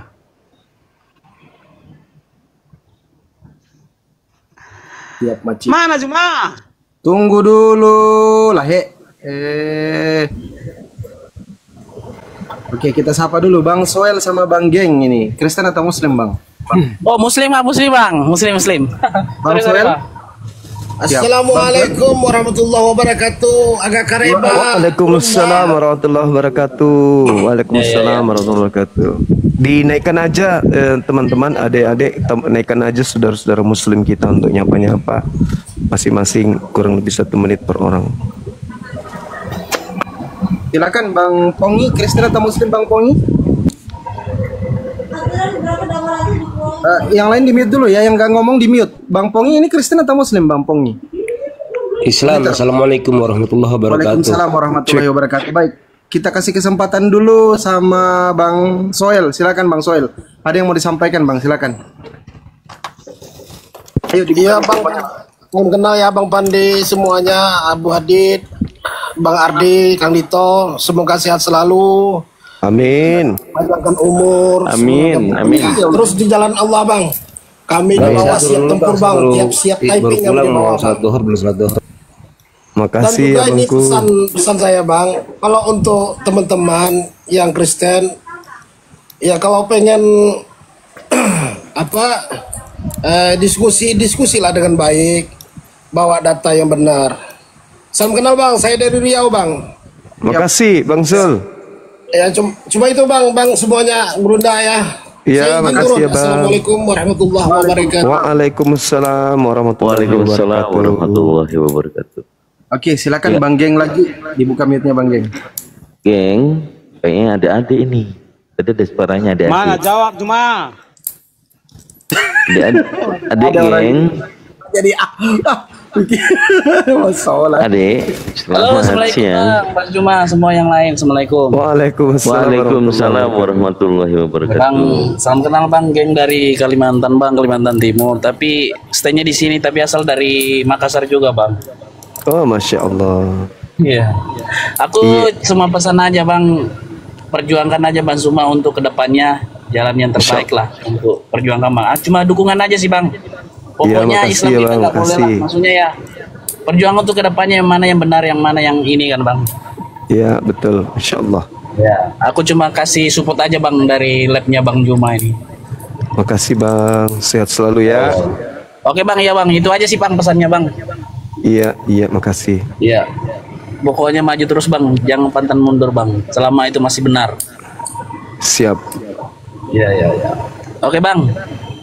Siap Maci. Mana cuma? Tunggu dulu lah Oke, kita sapa dulu Bang Soel sama Bang Geng ini. Kristen atau Muslim Bang? Oh Muslim Bang. Bang Soel. Assalamualaikum warahmatullahi wabarakatuh. Agak kareba. Waalaikumsalam warahmatullahi wabarakatuh. Waalaikumsalam warahmatullahi wabarakatuh. Dinaikkan aja teman-teman, adik-adik, naikkan aja saudara-saudara Muslim kita untuk nyapa-nyapa. Masing-masing kurang lebih 1 menit per orang. Silakan Bang Pongi, Kristen atau Muslim Bang Pongi? Yang lain di mute dulu ya, yang nggak ngomong di mute. Bang Pongi ini Kristen atau Muslim Bang Pongi? Islam. Assalamualaikum warahmatullahi wabarakatuh. Waalaikumsalam warahmatullahi wabarakatuh. Baik. kita kasih kesempatan dulu sama Bang Soel. Silakan Bang Soel. Ada yang mau disampaikan Bang, silakan. Ayo Iya Bang, mohon kenal ya Bang Pandi semuanya, Abu Hadid, Bang Ardi, Kang Dito, semoga sehat selalu. Amin. Panjangkan umur. Amin, amin. Terus di jalan Allah Bang. Kami di bawah siap tempur Bang, siap typing yang di bawah. Makasih Dan juga ya ini Bangku. pesan saya Bang, kalau untuk teman-teman yang Kristen, ya kalau pengen diskusi lah dengan baik, bawa data yang benar. Salam kenal Bang, saya dari Riau Bang. Makasih Bang Sul. Ya cuma itu Bang semuanya berunda ya. Iya, makasih ya Bang. Assalamualaikum warahmatullahi wabarakatuh. Waalaikumsalam warahmatullahi wabarakatuh. Oke, silakan Bang Geng lagi. Dibuka mute-nya Bang Geng. Geng, kayaknya ada adik ini. Tadi ada suaranya ada Mana adik. jawab cuma? Adik geng. Jadi masalah. Adik, Halo, selamat assalamualaikum siang. Bang, Mas Juma, semua yang lain, assalamualaikum. Waalaikumsalam warahmatullahi wabarakatuh. Bang, salam kenal Bang, geng dari Kalimantan Bang, Kalimantan Timur. Tapi stay-nya di sini, tapi asal dari Makassar juga Bang. Oh, Masya Allah. Iya. Aku cuma pesan aja Bang, perjuangkan aja Bang Zuma untuk kedepannya jalan yang terbaik lah untuk perjuangkan Bang. Cuma dukungan aja sih Bang. Pokoknya makasih Islam ya, kita Bang, nggak boleh lah. makasih. Maksudnya ya perjuangan untuk kedepannya yang mana yang benar, yang mana yang ini kan Bang. Iya, betul. Masya Allah. Ya, aku cuma kasih support aja Bang dari labnya Bang Juma ini. Makasih Bang. Sehat selalu ya. Oke Bang, ya Bang, itu aja sih Bang pesannya Bang. Iya, makasih. Iya. Pokoknya maju terus Bang, jangan pantang mundur Bang. Selama itu masih benar. Siap. Iya. Oke Bang.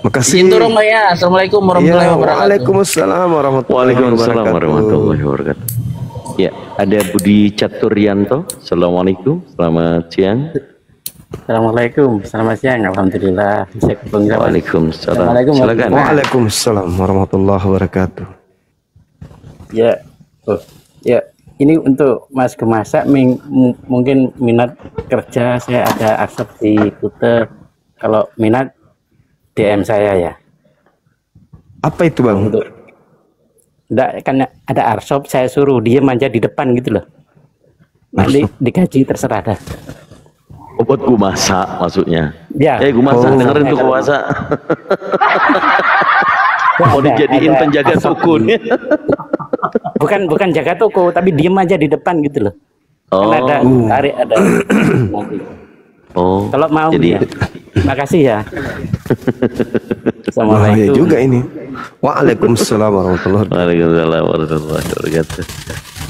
Makasih. Izin turun Bang ya. Assalamualaikum warahmatullahi Ya, wabarakatuh. waalaikumsalam warahmatullahi Waalaikumsalam wabarakatuh. warahmatullahi wabarakatuh. Ya, ada Budi Caturyanto. Assalamualaikum, selamat siang. Assalamualaikum, selamat siang. Alhamdulillah bisa ketemu. Waalaikumsalam. Assalamualaikum. Silakan. Waalaikumsalam warahmatullahi wabarakatuh. Ya, ini untuk Mas Gemasak mungkin minat kerja, saya ada akses di Kuta. Kalau minat DM saya ya. Apa itu Bang? Enggak, kan ada arshop, saya suruh dia manja di depan gitu loh. Nanti digaji terserah dah. Buat gua masak maksudnya. Ya. Gua masak, dengerin tuh gua masak. Mau dijadiin penjaga toko nih. Bukan jaga toko, tapi diem aja di depan gitu loh. Oh. Kan ada tarik ada. Oh. Kalau mau jadi ya. Makasih ya. Bahaya juga ini. Waalaikumsalam warahmatullahi wabarakatuh.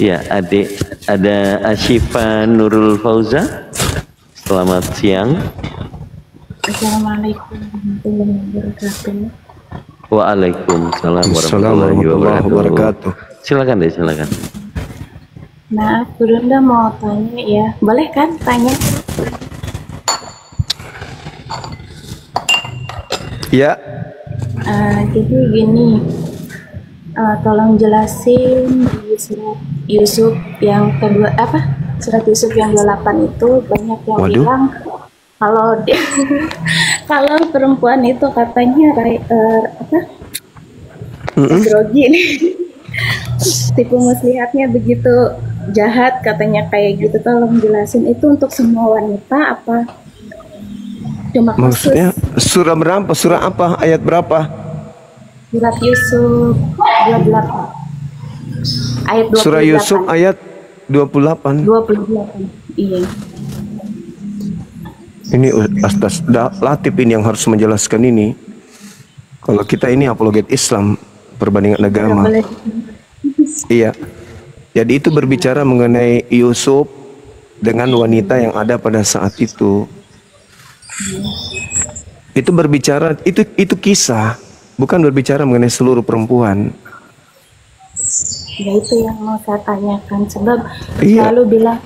Ya, adik, ada Asyifa Nurul Fauza. Selamat siang. Assalamualaikum warahmatullahi wabarakatuh. Waalaikumsalam warahmatullahi wabarakatuh. Silakan deh, silakan. Maaf, Bunda mau tanya ya. Boleh kan tanya? Ya. Jadi gini, tolong jelasin di surat Yusuf yang kedua surat Yusuf yang 28 itu banyak yang bilang kalau kalau perempuan itu katanya androgin, tipu muslihatnya begitu jahat katanya kayak gitu. Tolong jelasin itu untuk semua wanita apa cuma khusus Maksudnya surah berapa? Surah apa? Ayat berapa? surat Yusuf 28 ayat 28. Surah Yusuf ayat 28. Iya. Ini Ustaz Latif ini yang harus menjelaskan ini. Kalau kita ini apologet Islam, perbandingan agama. Iya. Jadi itu berbicara mengenai Yusuf dengan wanita yang ada pada saat itu. Itu berbicara itu kisah, bukan berbicara mengenai seluruh perempuan. Ya itu yang mau saya tanyakan, sebab Iya. selalu bilang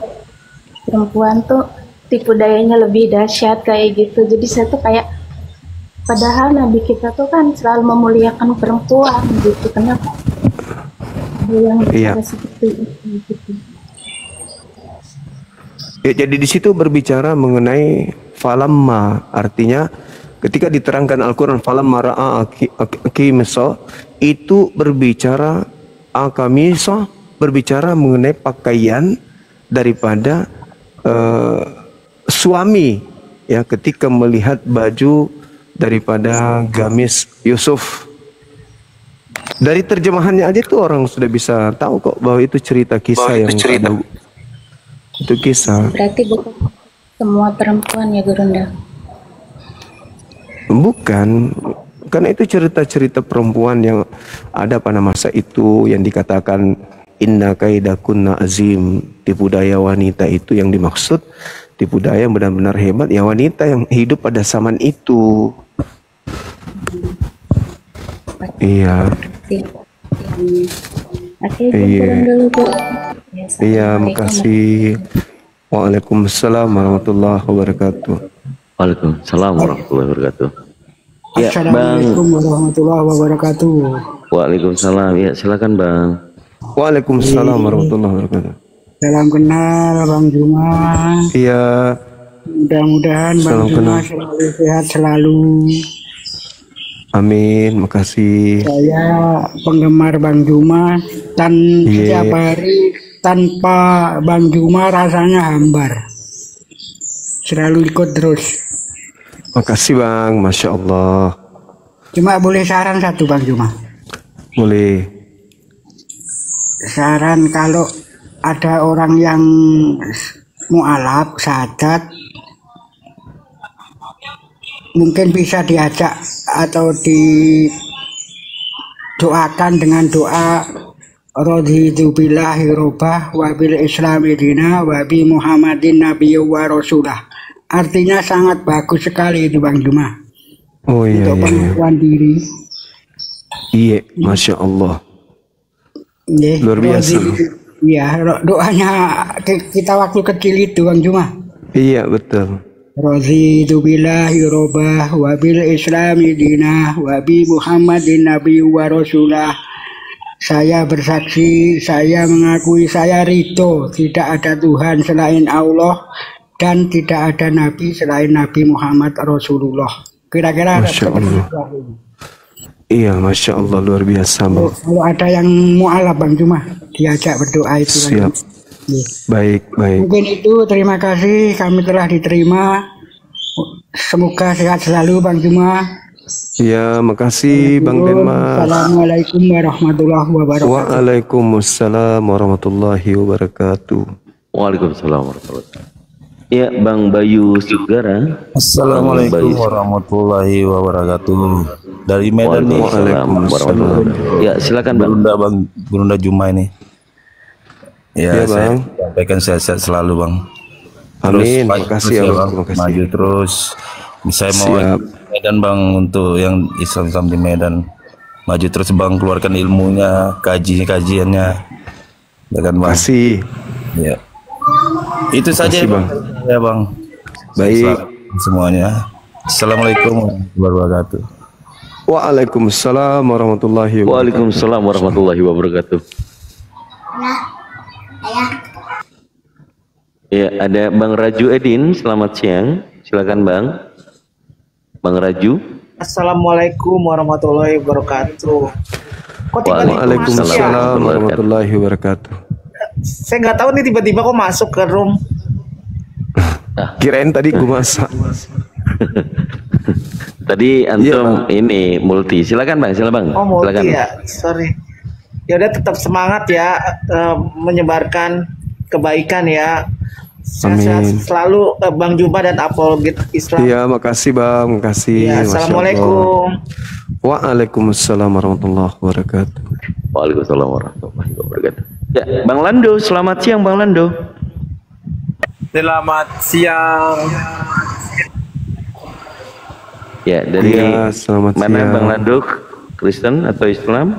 perempuan tuh tipu dayanya lebih dahsyat kayak gitu. Jadi saya tuh kayak, padahal Nabi kita tuh kan selalu memuliakan perempuan gitu. Kenapa ada yang Iya. seperti itu gitu. Ya, jadi di situ berbicara mengenai falamma, artinya ketika diterangkan Al-Quran falamma ra'a akimisa, itu berbicara akamisa, berbicara mengenai pakaian daripada suami, ya, ketika melihat baju daripada gamis Yusuf. Dari terjemahannya aja tuh orang sudah bisa tahu kok bahwa itu cerita kisah yang ada. Itu kisah. Berarti bukan semua perempuan ya Gurunda? Bukan, karena itu cerita-cerita perempuan yang ada pada masa itu yang dikatakan inna kaidakunna azim. Tipu daya wanita itu yang dimaksud, tipu daya yang benar-benar hebat ya wanita yang hidup pada zaman itu. Iya. Iya, makasih. Waalaikumsalam warahmatullahi wabarakatuh. Waalaikumsalam warahmatullahi wabarakatuh. Ya, Assalamualaikum warahmatullahi wabarakatuh. Waalaikumsalam. Ya, silakan Bang. Waalaikumsalam warahmatullahi wabarakatuh. Salam kenal Bang Juma. Iya. Mudah-mudahan Bang Juma selalu sehat selalu. Amin, makasih. Saya penggemar Bang Juma dan setiap hari tanpa Bang Juma rasanya hambar. Selalu ikut terus. Makasih Bang, Masya Allah. Cuma boleh saran satu Bang Juma? Boleh. Saran kalau ada orang yang mu'alaf, syahadat, mungkin bisa diajak atau didoakan dengan doa raditu billahi robah wa bil islami dina wa bi muhammadin nabiyyu wa rasulah. Artinya sangat bagus sekali itu Bang Juma. Oh iya, untuk pengakuan diri. Iya, Masya Allah. Luar biasa. Iya, doanya kita waktu kecil itu Bang Juma. Iya, betul. Raditu billahi robah wa bil islami dina wa bi muhammadin nabiyyu wa rasulah. Saya bersaksi, saya mengakui, saya ridho tidak ada Tuhan selain Allah dan tidak ada Nabi selain Nabi Muhammad Rasulullah. Kira-kira Masya Allah. Iya, Masya Allah, luar biasa Bang. Kalau ada yang mu'alaf Bang Juma, diajak berdoa itu. Siap. Baik, baik. Mungkin itu, terima kasih kami telah diterima. Semoga sehat selalu Bang Juma. Ya, makasih Bang Denmas. Assalamualaikum warahmatullahi wabarakatuh. Waalaikumsalam warahmatullahi wabarakatuh. Waalaikumsalam warahmatullahi wabarakatuh. Ya, Bang Bayu Sugara. Assalamualaikum warahmatullahi wabarakatuh. Dari Medan nih. Waalaikumsalam. Ya, silakan Bang. Gurunda Juma ini. Ya, Bang. saya sampaikan sehat-sehat selalu Bang. Amin. Makasih ya Bang. Maju terus. Saya mau Medan Bang, untuk yang Islam di Medan. Maju terus Bang, keluarkan ilmunya, kajiannya. Ya kan Bang. Makasih. Ya. Itu saja Bang. Ya Bang. Baik semuanya. Assalamualaikum warahmatullahi wabarakatuh. Waalaikumsalam warahmatullahi wabarakatuh. Waalaikumsalam warahmatullahi wabarakatuh. Ya, ada Bang Raju Edin, selamat siang. Silakan Bang. Bang Raju. Assalamualaikum warahmatullahi wabarakatuh. Kok Waalaikumsalam warahmatullahi wabarakatuh. Saya nggak tahu nih tiba-tiba kok masuk ke room. Kirain tadi gua masak. Tadi antum ini multi. Silakan Bang, silakan Bang. Oh, multi silakan. ya. Sorry. Ya udah, tetap semangat ya, menyebarkan kebaikan ya. Sehat selalu Bang Juma dan apologet Islam. Iya, makasih Bang, makasih. Ya, assalamualaikum. Waalaikumsalam warahmatullahi wabarakatuh. Waalaikumsalam warahmatullahi wabarakatuh. Ya, Bang Lando, selamat siang Bang Lando. Selamat siang. Ya, dari selamat mana siang. Bang Lando? Kristen atau Islam?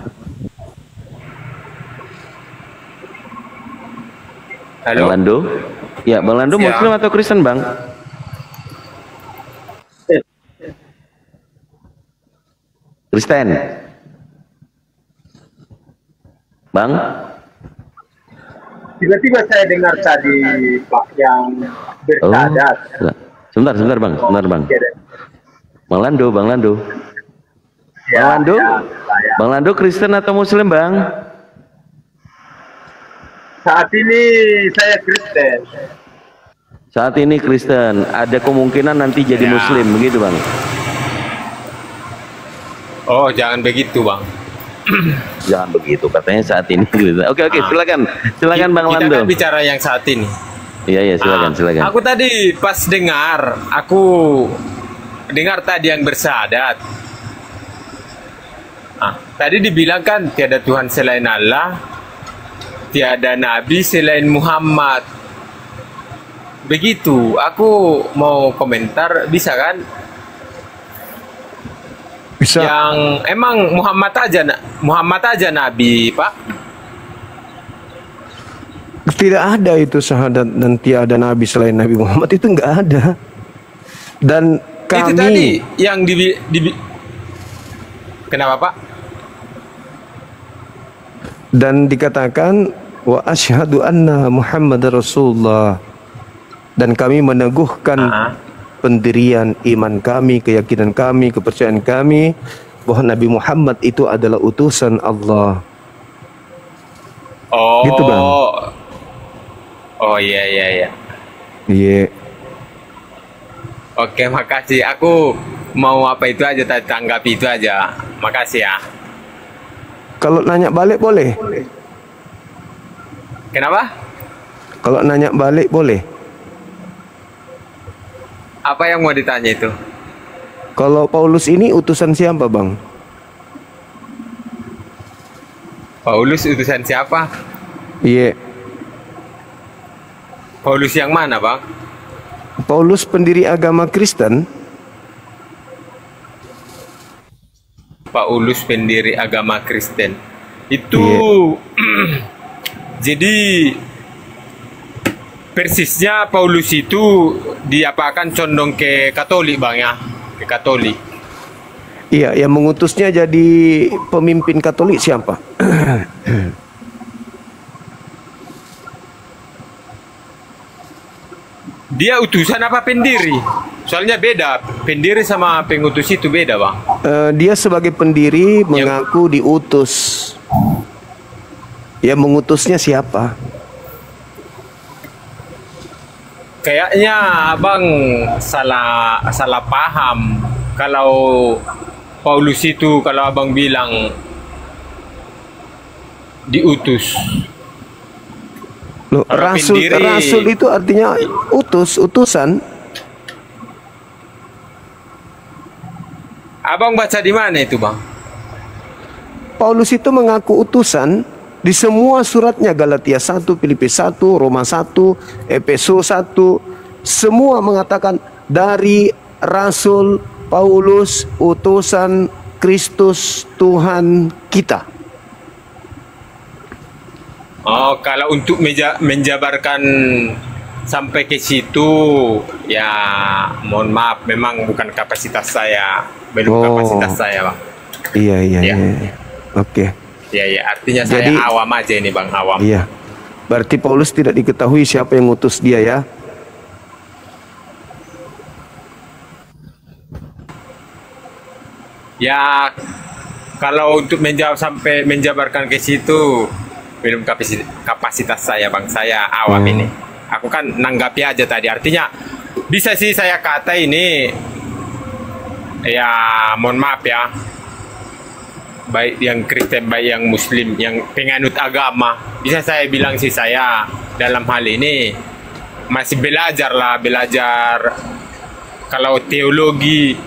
Halo. Bang Lando? Ya, Bang Lando Muslim atau Kristen, Bang? Kristen. Bang? tiba-tiba saya dengar tadi Pak yang bersyahadat. Sebentar Bang. Bang Lando. Bang Lando Kristen atau Muslim, Bang? Saat ini saya Kristen. Saat ini Kristen. Ada kemungkinan nanti jadi Muslim, begitu, Bang? Oh, jangan begitu, Bang. Jangan begitu, katanya saat ini. Oke, silakan Bang Lando. Kita kan bicara yang saat ini. Iya, silakan. Aku tadi pas dengar, tadi yang bersyahadat. Tadi dibilang kan tiada Tuhan selain Allah, tiada Nabi selain Muhammad. Begitu, aku mau komentar, bisa kan? Bisa. Yang emang Muhammad aja Nabi, Pak? Tidak ada itu syahadat dan tiada Nabi selain Nabi Muhammad, itu enggak ada. Dan kami itu tadi yang kenapa, Pak? Dan dikatakan wa asyhadu anna Muhammadar Rasulullah, dan kami meneguhkan pendirian iman kami, keyakinan kami, kepercayaan kami bahwa Nabi Muhammad itu adalah utusan Allah. Oh. Gitu, Bang. Oh iya. Iya. Oke, makasih. Aku mau apa itu aja, tanggapi itu aja. Makasih ya. Kalau nanya balik boleh? Kenapa? Kalau nanya balik boleh? Apa yang mau ditanya itu? Kalau Paulus ini utusan siapa, Bang? Paulus utusan siapa? Iya. Paulus yang mana, Bang? Paulus pendiri agama Kristen. Paulus pendiri agama Kristen. Itu jadi persisnya Paulus itu diapakan condong ke Katolik, Bang ya? Ke Katolik. Iya, yang mengutusnya jadi pemimpin Katolik siapa? Dia utusan apa pendiri? Soalnya beda, pendiri sama pengutus itu beda, Bang. Dia sebagai pendiri mengaku diutus. Ya, mengutusnya siapa? Kayaknya Abang salah paham. Kalau Paulus itu, kalau Abang bilang diutus. Loh, rasul itu artinya utusan. Abang baca di mana itu, Bang? Paulus itu mengaku utusan di semua suratnya, Galatia 1, Filipi 1, Roma 1, Efesus 1, semua mengatakan dari Rasul Paulus, utusan Kristus Tuhan kita. Oh, kalau untuk menjabarkan sampai ke situ, ya mohon maaf, memang bukan kapasitas saya, belum kapasitas saya, Bang. Iya. Oke. Iya, artinya saya awam aja ini, Bang, awam. Iya. Berarti Paulus tidak diketahui siapa yang ngutus dia ya? Ya, kalau untuk menjawab sampai menjabarkan ke situ, belum kapasitas saya, Bang. Saya awam ini. Aku kan nanggapi aja tadi. Artinya bisa sih saya kata ini, ya mohon maaf ya, baik yang Kristen, baik yang Muslim, yang penganut agama, bisa saya bilang sih saya dalam hal ini masih belajar kalau teologi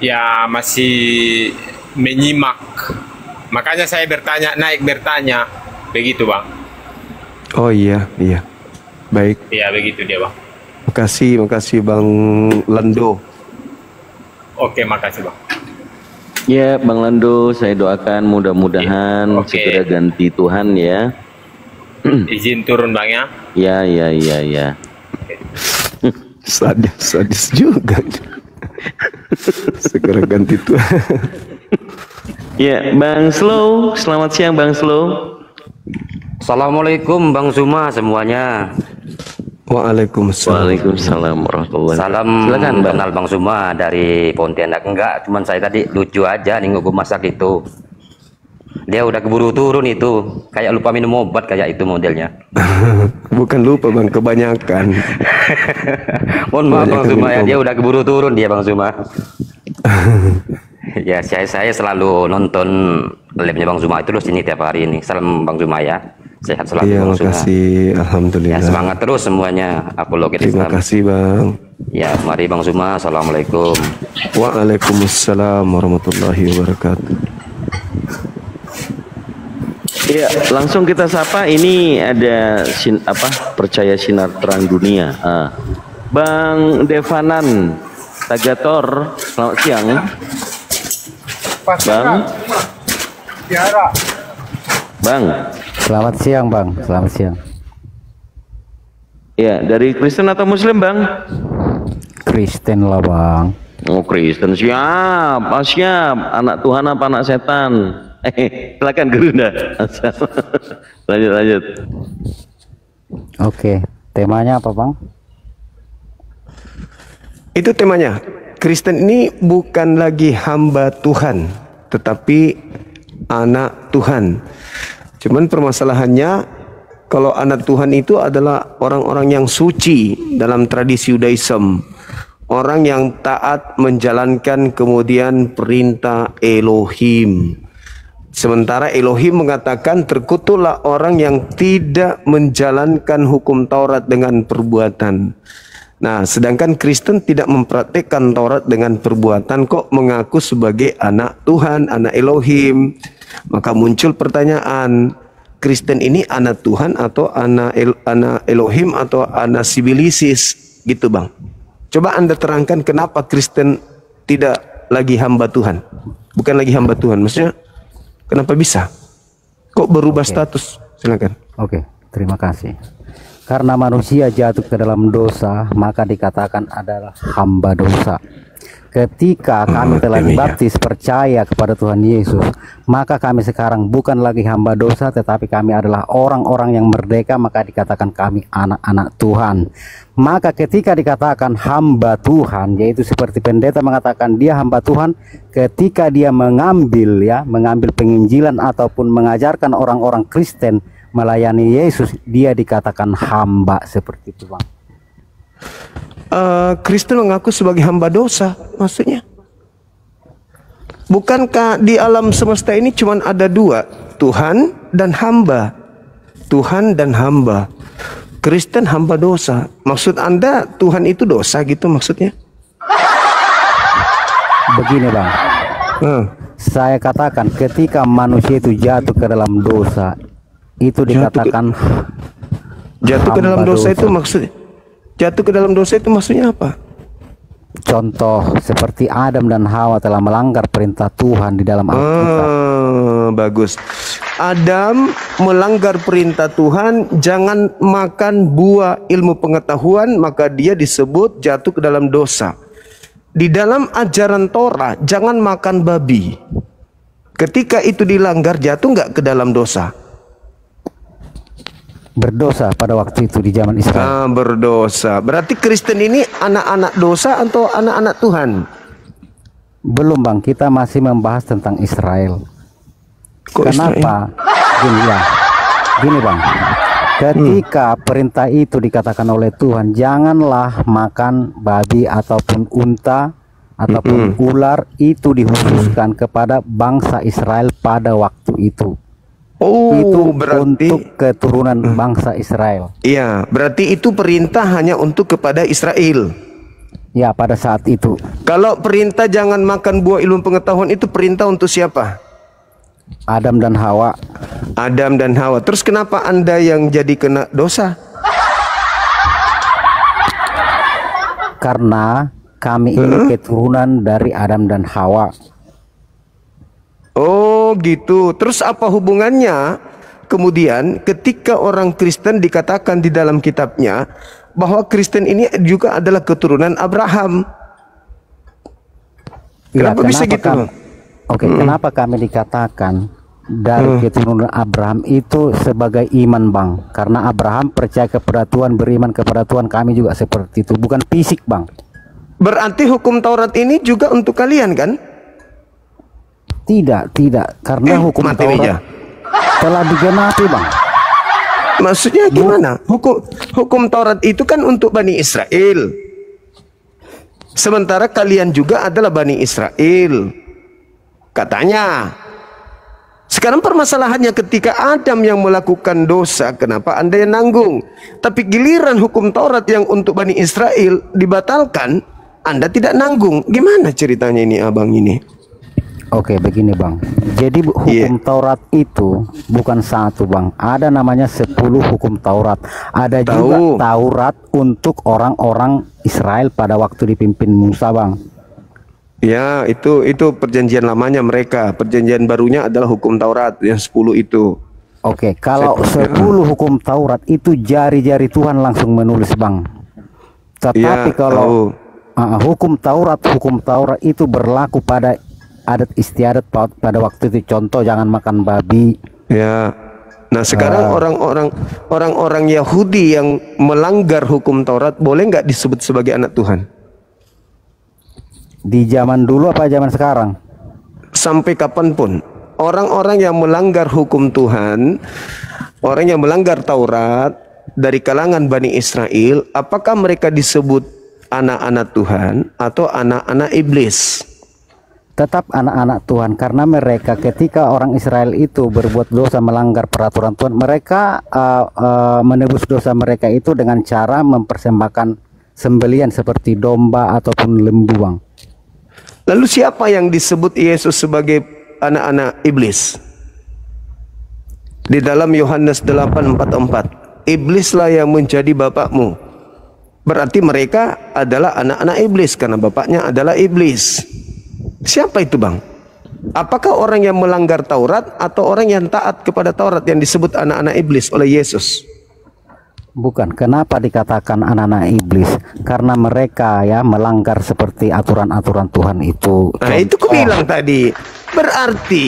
ya masih menyimak. Makanya saya naik bertanya begitu, Bang. Oh iya. Baik. Iya, begitu dia, Bang. Makasih Bang Lando. Oke, makasih, Bang. Ya, Bang Lando, saya doakan mudah-mudahan segera ganti Tuhan ya. Izin turun, Bang ya. Ya. Sadis juga. Segera ganti Tuhan. Ya, Bang Slow, selamat siang Bang Slow. Assalamualaikum Bang Zuma semuanya. Waalaikumsalam. Waalaikumsalam warahmatullahi. Salam, Silakan, Bang. kenal Bang Zuma dari Pontianak. Enggak, cuman saya tadi lucu aja nih gue masak itu. Dia udah keburu turun itu, kayak lupa minum obat kayak itu modelnya. Bukan lupa Bang, kebanyakan. Mohon maaf Bang Zuma ya, dia udah keburu turun dia Bang Zuma. Ya saya selalu nonton live-nya Bang Zuma itu loh sini tiap hari ini. Salam Bang Zuma ya. Sehat selalu Iya, Bang Zuma. makasih. Alhamdulillah. Ya, semangat terus semuanya. Aku Loket Terima Islam. kasih Bang. Ya, mari Bang Zuma. Assalamualaikum. Waalaikumsalam warahmatullahi wabarakatuh. Ya, langsung kita sapa. Ini ada percaya sinar terang dunia. Bang Devanan Tagator, selamat siang. Bang. Selamat siang Bang, selamat siang. Ya, dari Kristen atau Muslim Bang? Kristen lah Bang. Oh Kristen, siap, siap. Anak Tuhan apa anak setan? Silakan Gerunda. lanjut. Oke, temanya apa Bang? Itu temanya. Kristen ini bukan lagi hamba Tuhan, tetapi anak Tuhan. Cuman permasalahannya, kalau anak Tuhan itu adalah orang-orang yang suci dalam tradisi Yudaism, orang yang taat menjalankan kemudian perintah Elohim. Sementara Elohim mengatakan terkutuklah orang yang tidak menjalankan hukum Taurat dengan perbuatan. Nah, sedangkan Kristen tidak mempraktikkan Taurat dengan perbuatan, kok mengaku sebagai anak Tuhan, anak Elohim. Maka muncul pertanyaan, Kristen ini anak Tuhan atau anak Elohim atau anak sibilisis gitu Bang. Coba Anda terangkan kenapa Kristen tidak lagi hamba Tuhan. Bukan lagi hamba Tuhan, maksudnya kenapa bisa? Kok berubah status? Silakan. Oke, terima kasih. Karena manusia jatuh ke dalam dosa, maka dikatakan adalah hamba dosa. Ketika kami telah dibaptis percaya kepada Tuhan Yesus, maka kami sekarang bukan lagi hamba dosa, tetapi kami adalah orang-orang yang merdeka, maka dikatakan kami anak-anak Tuhan. Maka ketika dikatakan hamba Tuhan, yaitu seperti pendeta mengatakan dia hamba Tuhan, ketika dia mengambil penginjilan ataupun mengajarkan orang-orang Kristen melayani Yesus, dia dikatakan hamba seperti itu Bang. Kristen mengaku sebagai hamba dosa, maksudnya bukankah di alam semesta ini cuma ada dua, Tuhan dan hamba? Tuhan dan hamba. Kristen hamba dosa. Maksud Anda Tuhan itu dosa gitu maksudnya? Begini Bang, saya katakan ketika manusia itu jatuh ke dalam dosa, itu dikatakan jatuh ke dalam dosa itu maksudnya? Jatuh ke dalam dosa itu maksudnya apa? Contoh seperti Adam dan Hawa telah melanggar perintah Tuhan di dalam Alkitab. Bagus. Adam melanggar perintah Tuhan, jangan makan buah ilmu pengetahuan, maka dia disebut jatuh ke dalam dosa. Di dalam ajaran Torah, jangan makan babi. Ketika itu dilanggar, jatuh nggak ke dalam dosa? Berdosa pada waktu itu di zaman Israel. Berdosa. Berarti Kristen ini anak-anak dosa atau anak-anak Tuhan? Belum Bang, kita masih membahas tentang Israel. Kenapa? Gini Bang, ketika perintah itu dikatakan oleh Tuhan, janganlah makan babi ataupun unta ataupun ular, itu dikhususkan kepada bangsa Israel pada waktu itu. Itu berarti untuk keturunan bangsa Israel. Iya, berarti itu perintah hanya untuk kepada Israel. Ya, pada saat itu. Kalau perintah jangan makan buah ilmu pengetahuan itu perintah untuk siapa? Adam dan Hawa. Adam dan Hawa. Terus kenapa Anda yang jadi kena dosa? Karena kami ini keturunan dari Adam dan Hawa. Oh gitu. Terus apa hubungannya kemudian ketika orang Kristen dikatakan di dalam kitabnya bahwa Kristen ini juga adalah keturunan Abraham? Kenapa bisa gitu? Kenapa kami dikatakan dari keturunan Abraham itu sebagai iman, Bang. Karena Abraham percaya kepada Tuhan, beriman kepada Tuhan, kami juga seperti itu, bukan fisik, Bang. Berarti hukum Taurat ini juga untuk kalian kan? Tidak, karena hukum mati Taurat meja. telah digenapi, Bang. Maksudnya gimana? Hukum Taurat itu kan untuk Bani Israel. Sementara kalian juga adalah Bani Israel. Katanya. Sekarang permasalahannya ketika Adam yang melakukan dosa, kenapa Anda yang nanggung? Tapi giliran hukum Taurat yang untuk Bani Israel dibatalkan, Anda tidak nanggung. Gimana ceritanya ini, abang ini? Oke, begini, Bang. Jadi hukum Taurat itu bukan satu, Bang. Ada namanya 10 hukum Taurat. Ada juga Taurat untuk orang-orang Israel pada waktu dipimpin Musa, Bang. Ya, itu perjanjian lamanya mereka. Perjanjian barunya adalah hukum Taurat yang 10 itu. Oke, kalau 10 hukum Taurat itu jari-jari Tuhan langsung menulis, Bang. Tetapi kalau hukum Taurat itu berlaku pada adat istiadat pada waktu itu, contoh jangan makan babi. Ya. Nah, sekarang orang-orang Yahudi yang melanggar hukum Taurat boleh nggak disebut sebagai anak Tuhan? Di zaman dulu apa zaman sekarang? Sampai kapanpun orang-orang yang melanggar hukum Tuhan, orang yang melanggar Taurat dari kalangan Bani Israel, apakah mereka disebut anak-anak Tuhan atau anak-anak iblis? Tetap anak-anak Tuhan, karena mereka ketika orang Israel itu berbuat dosa, melanggar peraturan Tuhan, mereka menebus dosa mereka itu dengan cara mempersembahkan sembelian seperti domba ataupun lembu, Bang. Lalu siapa yang disebut Yesus sebagai anak-anak iblis? Di dalam Yohanes 8:44, iblislah yang menjadi bapakmu. Berarti mereka adalah anak-anak iblis karena bapaknya adalah iblis. Siapa itu, Bang? Apakah orang yang melanggar Taurat atau orang yang taat kepada Taurat yang disebut anak-anak iblis oleh Yesus? Bukan. Kenapa dikatakan anak-anak iblis? Karena mereka ya melanggar seperti aturan-aturan Tuhan itu. Nah, itu aku bilang tadi. Berarti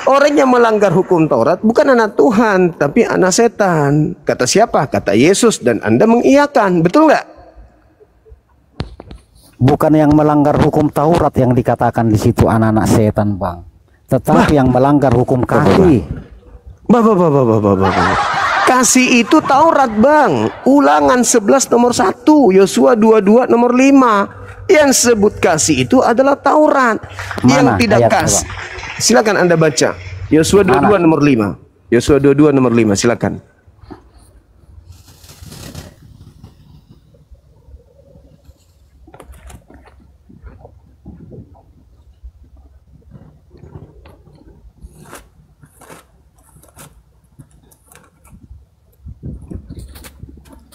orang yang melanggar hukum Taurat bukan anak Tuhan, tapi anak setan. Kata siapa? Kata Yesus, dan Anda mengiyakan. Betul nggak? Bukan yang melanggar hukum Taurat yang dikatakan di situ anak-anak setan, Bang. Tetapi yang melanggar hukum kasih. Kasih itu Taurat, Bang. Ulangan 11 nomor 1, Yosua 22 nomor 5. Yang sebut kasih itu adalah Taurat. Yang tidak kasih. Silakan Anda baca. Yosua 22 nomor 5. Yosua 22 nomor 5, silakan.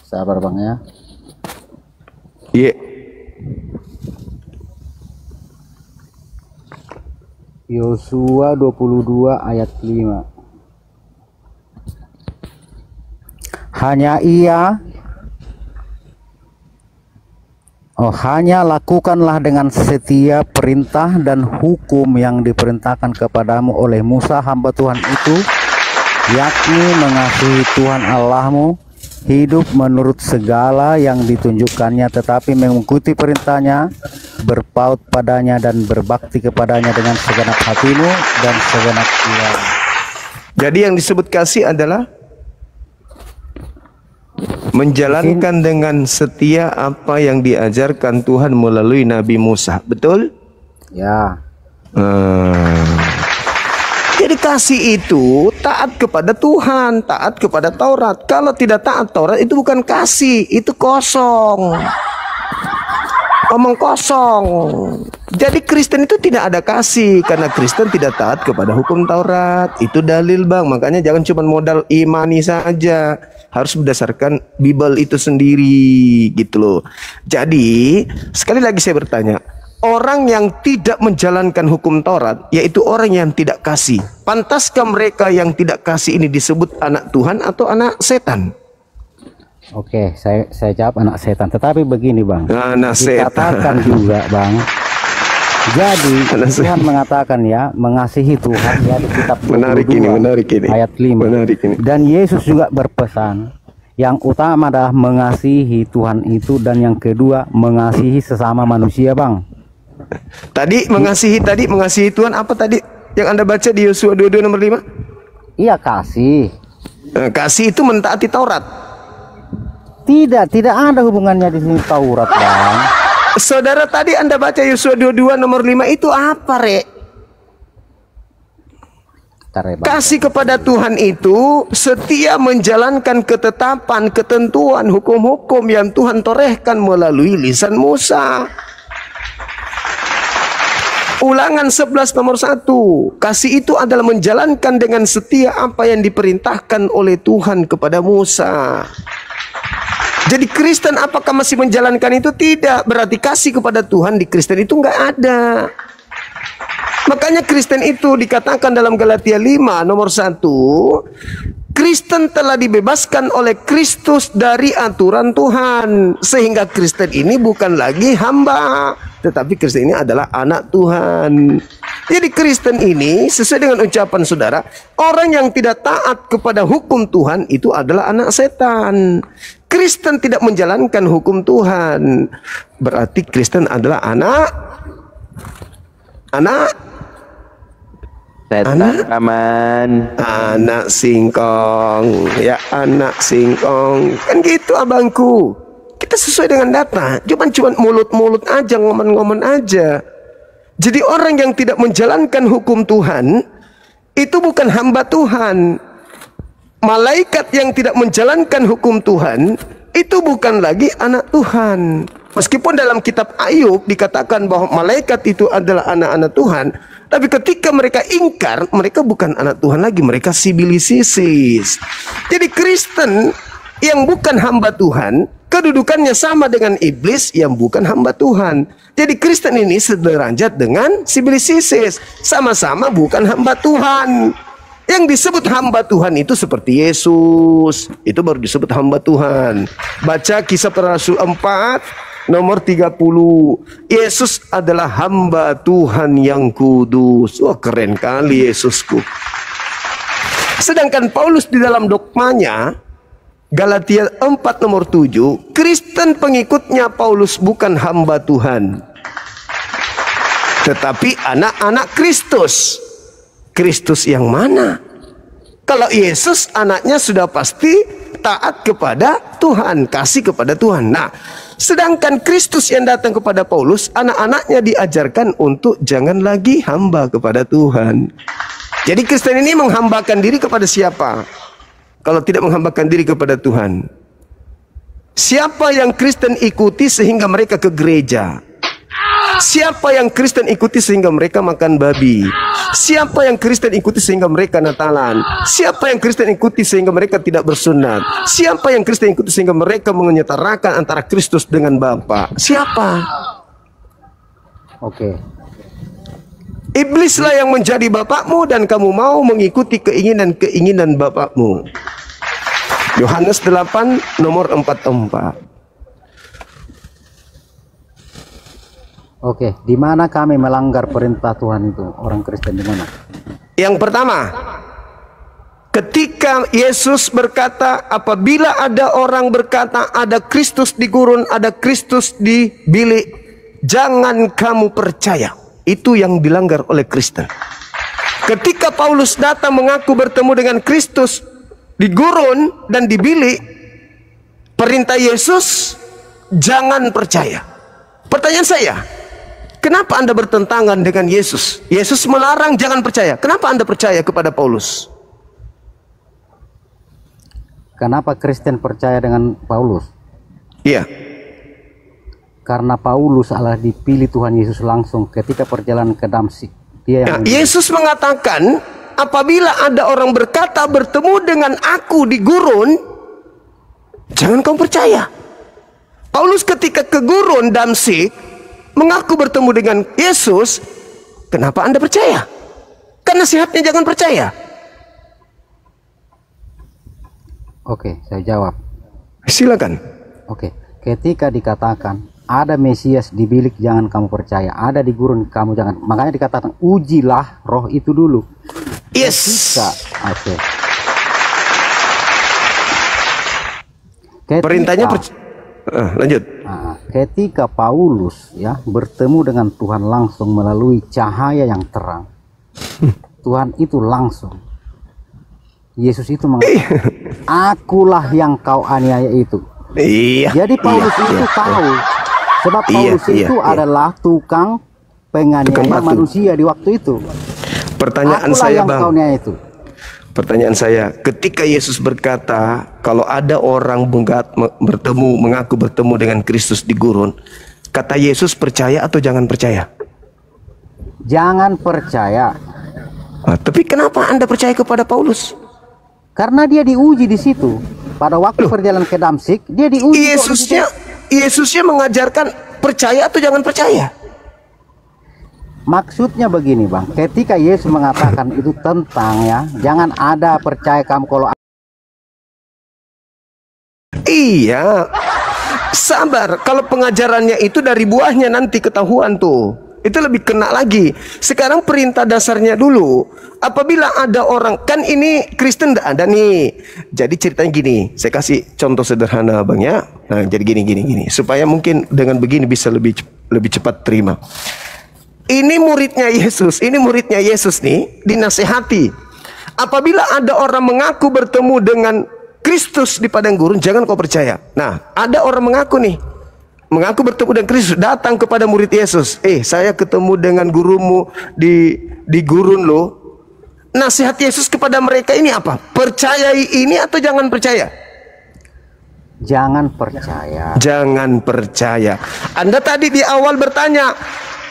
Sabar, Bang ya. Iya. Yosua 22 ayat 5. Hanya lakukanlah dengan setia perintah dan hukum yang diperintahkan kepadamu oleh Musa hamba Tuhan itu, yakni mengasihi Tuhan Allahmu, hidup menurut segala yang ditunjukkannya, tetapi mengikuti perintahnya, berpaut padanya dan berbakti kepadanya dengan segenap hatimu dan segenap jiwamu. Jadi yang disebut kasih adalah menjalankan dengan setia apa yang diajarkan Tuhan melalui Nabi Musa. Betul? Ya. Jadi kasih itu taat kepada Tuhan, taat kepada Taurat. Kalau tidak taat Taurat itu bukan kasih, itu kosong. Omong kosong. Jadi Kristen itu tidak ada kasih karena Kristen tidak taat kepada hukum Taurat. Itu dalil, Bang. Makanya jangan cuma modal imani saja. Harus berdasarkan Bible itu sendiri gitu loh. Jadi sekali lagi saya bertanya, orang yang tidak menjalankan hukum Taurat, yaitu orang yang tidak kasih, pantaskah mereka yang tidak kasih ini disebut anak Tuhan atau anak setan? Oke, saya jawab anak setan. Tetapi begini, Bang, anak dikatakan setan juga, Bang, Jadi Tuhan mengatakan ya, mengasihi Tuhan ya di kitab 22 Menarik ini. ayat 5. Dan Yesus juga berpesan, yang utama adalah mengasihi Tuhan itu, dan yang kedua mengasihi sesama manusia, Bang. Tadi mengasihi Tuhan apa tadi yang Anda baca di Yosua 22 nomor 5? Iya, kasih. Kasih itu mentaati Taurat. Tidak ada hubungannya di sini Taurat, Bang. Saudara, tadi Anda baca Yosua 22 nomor 5 itu apa, Rek? Kasih kepada Tuhan itu setia menjalankan ketetapan, ketentuan, hukum-hukum yang Tuhan torehkan melalui lisan Musa. Ulangan 11 nomor 1. Kasih itu adalah menjalankan dengan setia apa yang diperintahkan oleh Tuhan kepada Musa. Jadi Kristen apakah masih menjalankan itu? Tidak. Berarti kasih kepada Tuhan di Kristen itu nggak ada. Makanya Kristen itu dikatakan dalam Galatia 5 nomor 1, Kristen telah dibebaskan oleh Kristus dari aturan Tuhan. Sehingga Kristen ini bukan lagi hamba, tetapi Kristen ini adalah anak Tuhan. Jadi Kristen ini sesuai dengan ucapan saudara, orang yang tidak taat kepada hukum Tuhan itu adalah anak setan. Kristen tidak menjalankan hukum Tuhan, berarti Kristen adalah anak anak singkong, ya, anak singkong. Kan gitu abangku. Kita sesuai dengan data, cuman mulut-mulut aja, ngomong-ngomong aja. Jadi orang yang tidak menjalankan hukum Tuhan itu bukan hamba Tuhan. Malaikat yang tidak menjalankan hukum Tuhan itu bukan lagi anak Tuhan. Meskipun dalam kitab Ayub dikatakan bahwa malaikat itu adalah anak-anak Tuhan, tapi ketika mereka ingkar, mereka bukan anak Tuhan lagi, mereka sibilisisis. Jadi Kristen yang bukan hamba Tuhan, kedudukannya sama dengan iblis yang bukan hamba Tuhan. Jadi Kristen ini sederajat dengan sibilisisis, sama-sama bukan hamba Tuhan. Yang disebut hamba Tuhan itu seperti Yesus, itu baru disebut hamba Tuhan. Baca Kisah Para Rasul 4 nomor 30. Yesus adalah hamba Tuhan yang kudus. Wah, keren kali Yesusku. Sedangkan Paulus di dalam dogmanya Galatia 4 nomor 7, Kristen pengikutnya Paulus bukan hamba Tuhan, tetapi anak-anak Kristus. Kristus yang mana? Kalau Yesus anaknya sudah pasti taat kepada Tuhan, kasih kepada Tuhan. Nah, sedangkan Kristus yang datang kepada Paulus, anak-anaknya diajarkan untuk jangan lagi hamba kepada Tuhan. Jadi Kristen ini menghambakan diri kepada siapa? Kalau tidak menghambakan diri kepada Tuhan. Siapa yang Kristen ikuti sehingga mereka ke gereja? Siapa yang Kristen ikuti sehingga mereka makan babi? Siapa yang Kristen ikuti sehingga mereka Natalan? Siapa yang Kristen ikuti sehingga mereka tidak bersunat? Siapa yang Kristen ikuti sehingga mereka menyetarakan antara Kristus dengan Bapa? Siapa? Oke. Iblislah yang menjadi bapakmu dan kamu mau mengikuti keinginan-keinginan bapakmu. Yohanes 8 nomor 44. Oke, di mana kami melanggar perintah Tuhan itu, orang Kristen di mana? Yang pertama, ketika Yesus berkata, apabila ada orang berkata ada Kristus di gurun, ada Kristus di bilik, jangan kamu percaya. Itu yang dilanggar oleh Kristen. Ketika Paulus datang mengaku bertemu dengan Kristus di gurun dan di bilik, perintah Yesus jangan percaya. Pertanyaan saya, kenapa Anda bertentangan dengan Yesus? Yesus melarang jangan percaya. Kenapa Anda percaya kepada Paulus? Kenapa Kristen percaya dengan Paulus? Iya. Karena Paulus adalah dipilih Tuhan Yesus langsung ketika perjalanan ke Damsyik. Yesus mengatakan, apabila ada orang berkata bertemu dengan aku di gurun, jangan kamu percaya. Paulus ketika ke gurun Damsyik mengaku bertemu dengan Yesus, kenapa Anda percaya? Karena nasihatnya jangan percaya. Oke, saya jawab. Silakan. Oke, ketika dikatakan ada Mesias di bilik jangan kamu percaya, ada di gurun kamu jangan. Makanya dikatakan ujilah roh itu dulu. Yes. Oke. Perintahnya lanjut. Ketika Paulus ya bertemu dengan Tuhan langsung melalui cahaya yang terang, Tuhan itu langsung, Yesus itu mengatakan, akulah yang kau aniaya itu. Iya. Jadi Paulus itu tahu, sebab Paulus itu adalah tukang penganiaya manusia di waktu itu. Pertanyaan akulah saya, yang Bang. Kau aniaya itu. Pertanyaan saya, ketika Yesus berkata, kalau ada orang mengaku bertemu dengan Kristus di gurun, kata Yesus percaya atau jangan percaya? Jangan percaya. Tapi kenapa Anda percaya kepada Paulus? Karena dia diuji di situ. Pada waktu perjalanan ke Damsik, dia diuji. Yesusnya mengajarkan percaya atau jangan percaya? Maksudnya begini, Bang, ketika Yesus mengatakan itu tentang ya, jangan ada percaya kamu kalau iya, sabar. Kalau pengajarannya itu dari buahnya nanti ketahuan tuh. Itu lebih kena lagi. Sekarang perintah dasarnya dulu. Apabila ada orang, kan ini Kristen tidak ada nih. Jadi ceritanya gini, saya kasih contoh sederhana, Bang ya. Nah, jadi gini. Supaya mungkin dengan begini bisa lebih cepat terima. Ini muridnya Yesus nih dinasehati. Apabila ada orang mengaku bertemu dengan Kristus di padang gurun, jangan kau percaya. Nah, ada orang mengaku bertemu dengan Kristus, datang kepada murid Yesus. Saya ketemu dengan gurumu di gurun loh. Nasihat Yesus kepada mereka ini apa? Percayai ini atau jangan percaya? Jangan percaya. Jangan percaya. Anda tadi di awal bertanya,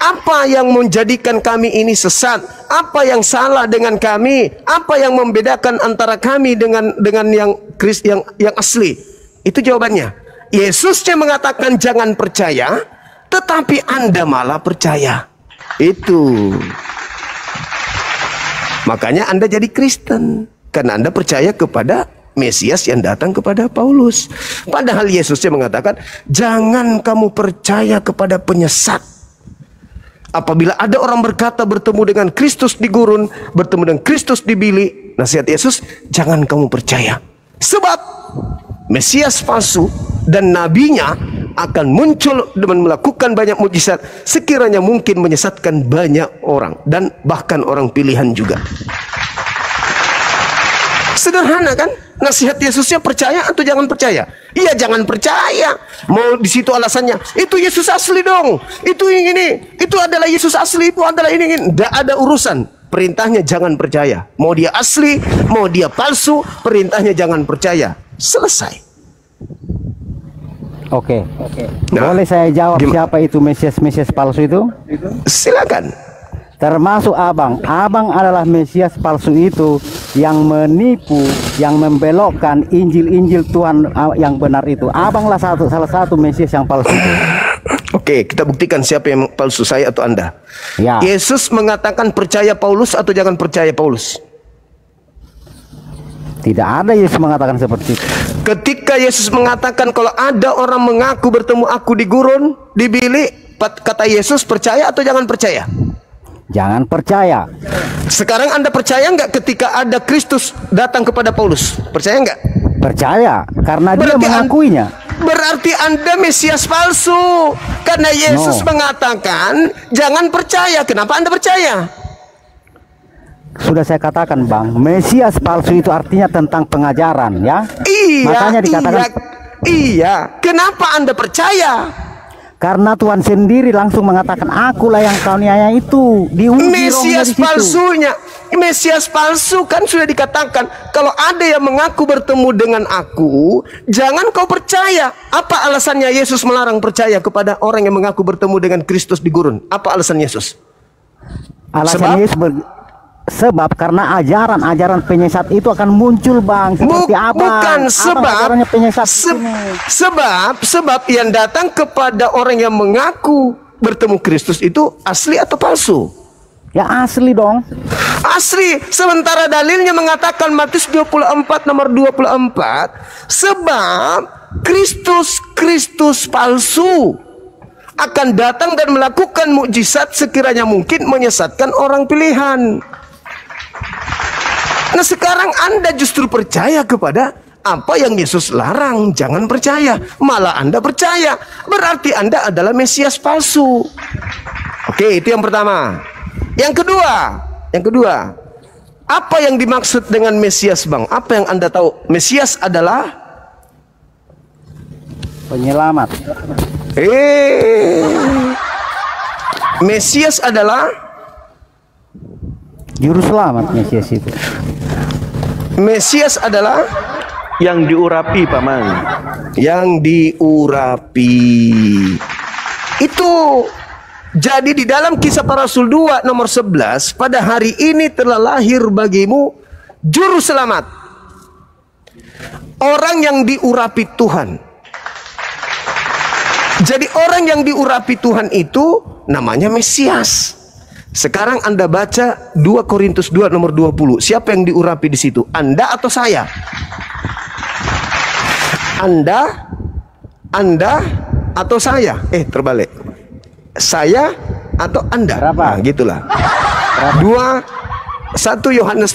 apa yang menjadikan kami ini sesat? Apa yang salah dengan kami? Apa yang membedakan antara kami dengan yang asli? Itu jawabannya. Yesusnya mengatakan jangan percaya, tetapi Anda malah percaya. Itu. Makanya Anda jadi Kristen, karena Anda percaya kepada Mesias yang datang kepada Paulus. Padahal Yesusnya mengatakan jangan kamu percaya kepada penyesat. Apabila ada orang berkata bertemu dengan Kristus di gurun, bertemu dengan Kristus di bilik, nasihat Yesus, jangan kamu percaya. Sebab Mesias palsu dan nabinya akan muncul dan melakukan banyak mukjizat, sekiranya mungkin menyesatkan banyak orang dan bahkan orang pilihan juga. Sederhana kan? Nasihat Yesusnya percaya atau jangan percaya? Iya, jangan percaya. Mau di situ alasannya, itu Yesus asli dong. Itu ini, itu adalah Yesus asli, itu adalah ini. Tidak ada urusan. Perintahnya jangan percaya. Mau dia asli, mau dia palsu, perintahnya jangan percaya. Selesai. Oke. Boleh saya jawab siapa itu Mesias palsu itu? Silakan. Termasuk abang adalah Mesias palsu itu yang menipu, yang membelokkan Injil Tuhan yang benar itu. Abanglah salah satu Mesias yang palsu itu. Oke, kita buktikan siapa yang palsu, saya atau Anda. Ya. Yesus mengatakan percaya Paulus atau jangan percaya Paulus? Tidak ada Yesus mengatakan seperti itu. Ketika Yesus mengatakan kalau ada orang mengaku bertemu aku di gurun, di bilik, kata Yesus percaya atau jangan percaya? Jangan percaya. Sekarang Anda percaya nggak ketika ada Kristus datang kepada Paulus? Percaya nggak? Percaya, karena dia mengakuinya. Berarti Anda Mesias palsu. Karena Yesus mengatakan jangan percaya. Kenapa Anda percaya? Sudah saya katakan, Bang, Mesias palsu itu artinya tentang pengajaran, ya. Iya. Makanya dikatakan. Iya. Kenapa Anda percaya? Karena Tuhan sendiri langsung mengatakan, akulah yang kau niaya itu. Mesias palsunya, Mesias palsu kan sudah dikatakan, kalau ada yang mengaku bertemu dengan aku, jangan kau percaya. Apa alasannya Yesus melarang percaya kepada orang yang mengaku bertemu dengan Kristus di gurun? Apa alasan Yesus? Alasan Yesus sebab karena ajaran penyesat itu akan muncul, Bang. Seperti apa? Bukan sebab yang datang kepada orang yang mengaku bertemu Kristus itu asli atau palsu? Ya asli dong. Asli. Sementara dalilnya mengatakan Matius 24 nomor 24, sebab Kristus palsu akan datang dan melakukan mukjizat sekiranya mungkin menyesatkan orang pilihan. Nah sekarang Anda justru percaya kepada apa yang Yesus larang, jangan percaya. Malah Anda percaya, berarti Anda adalah Mesias palsu. Oke, itu yang pertama. Yang kedua, apa yang dimaksud dengan Mesias, Bang? Apa yang Anda tahu? Mesias adalah penyelamat. Mesias adalah juru selamat. Mesias itu. Mesias adalah yang diurapi, Paman. Yang diurapi. Itu jadi di dalam Kisah Para Rasul 2 nomor 11, pada hari ini telah lahir bagimu juru selamat. Orang yang diurapi Tuhan. Jadi orang yang diurapi Tuhan itu namanya Mesias. Sekarang Anda baca 2 Korintus 2 nomor 20. Siapa yang diurapi di situ? Anda atau saya? Anda atau saya? Terbalik. Saya atau Anda? Nah, gitulah. 1 Yohanes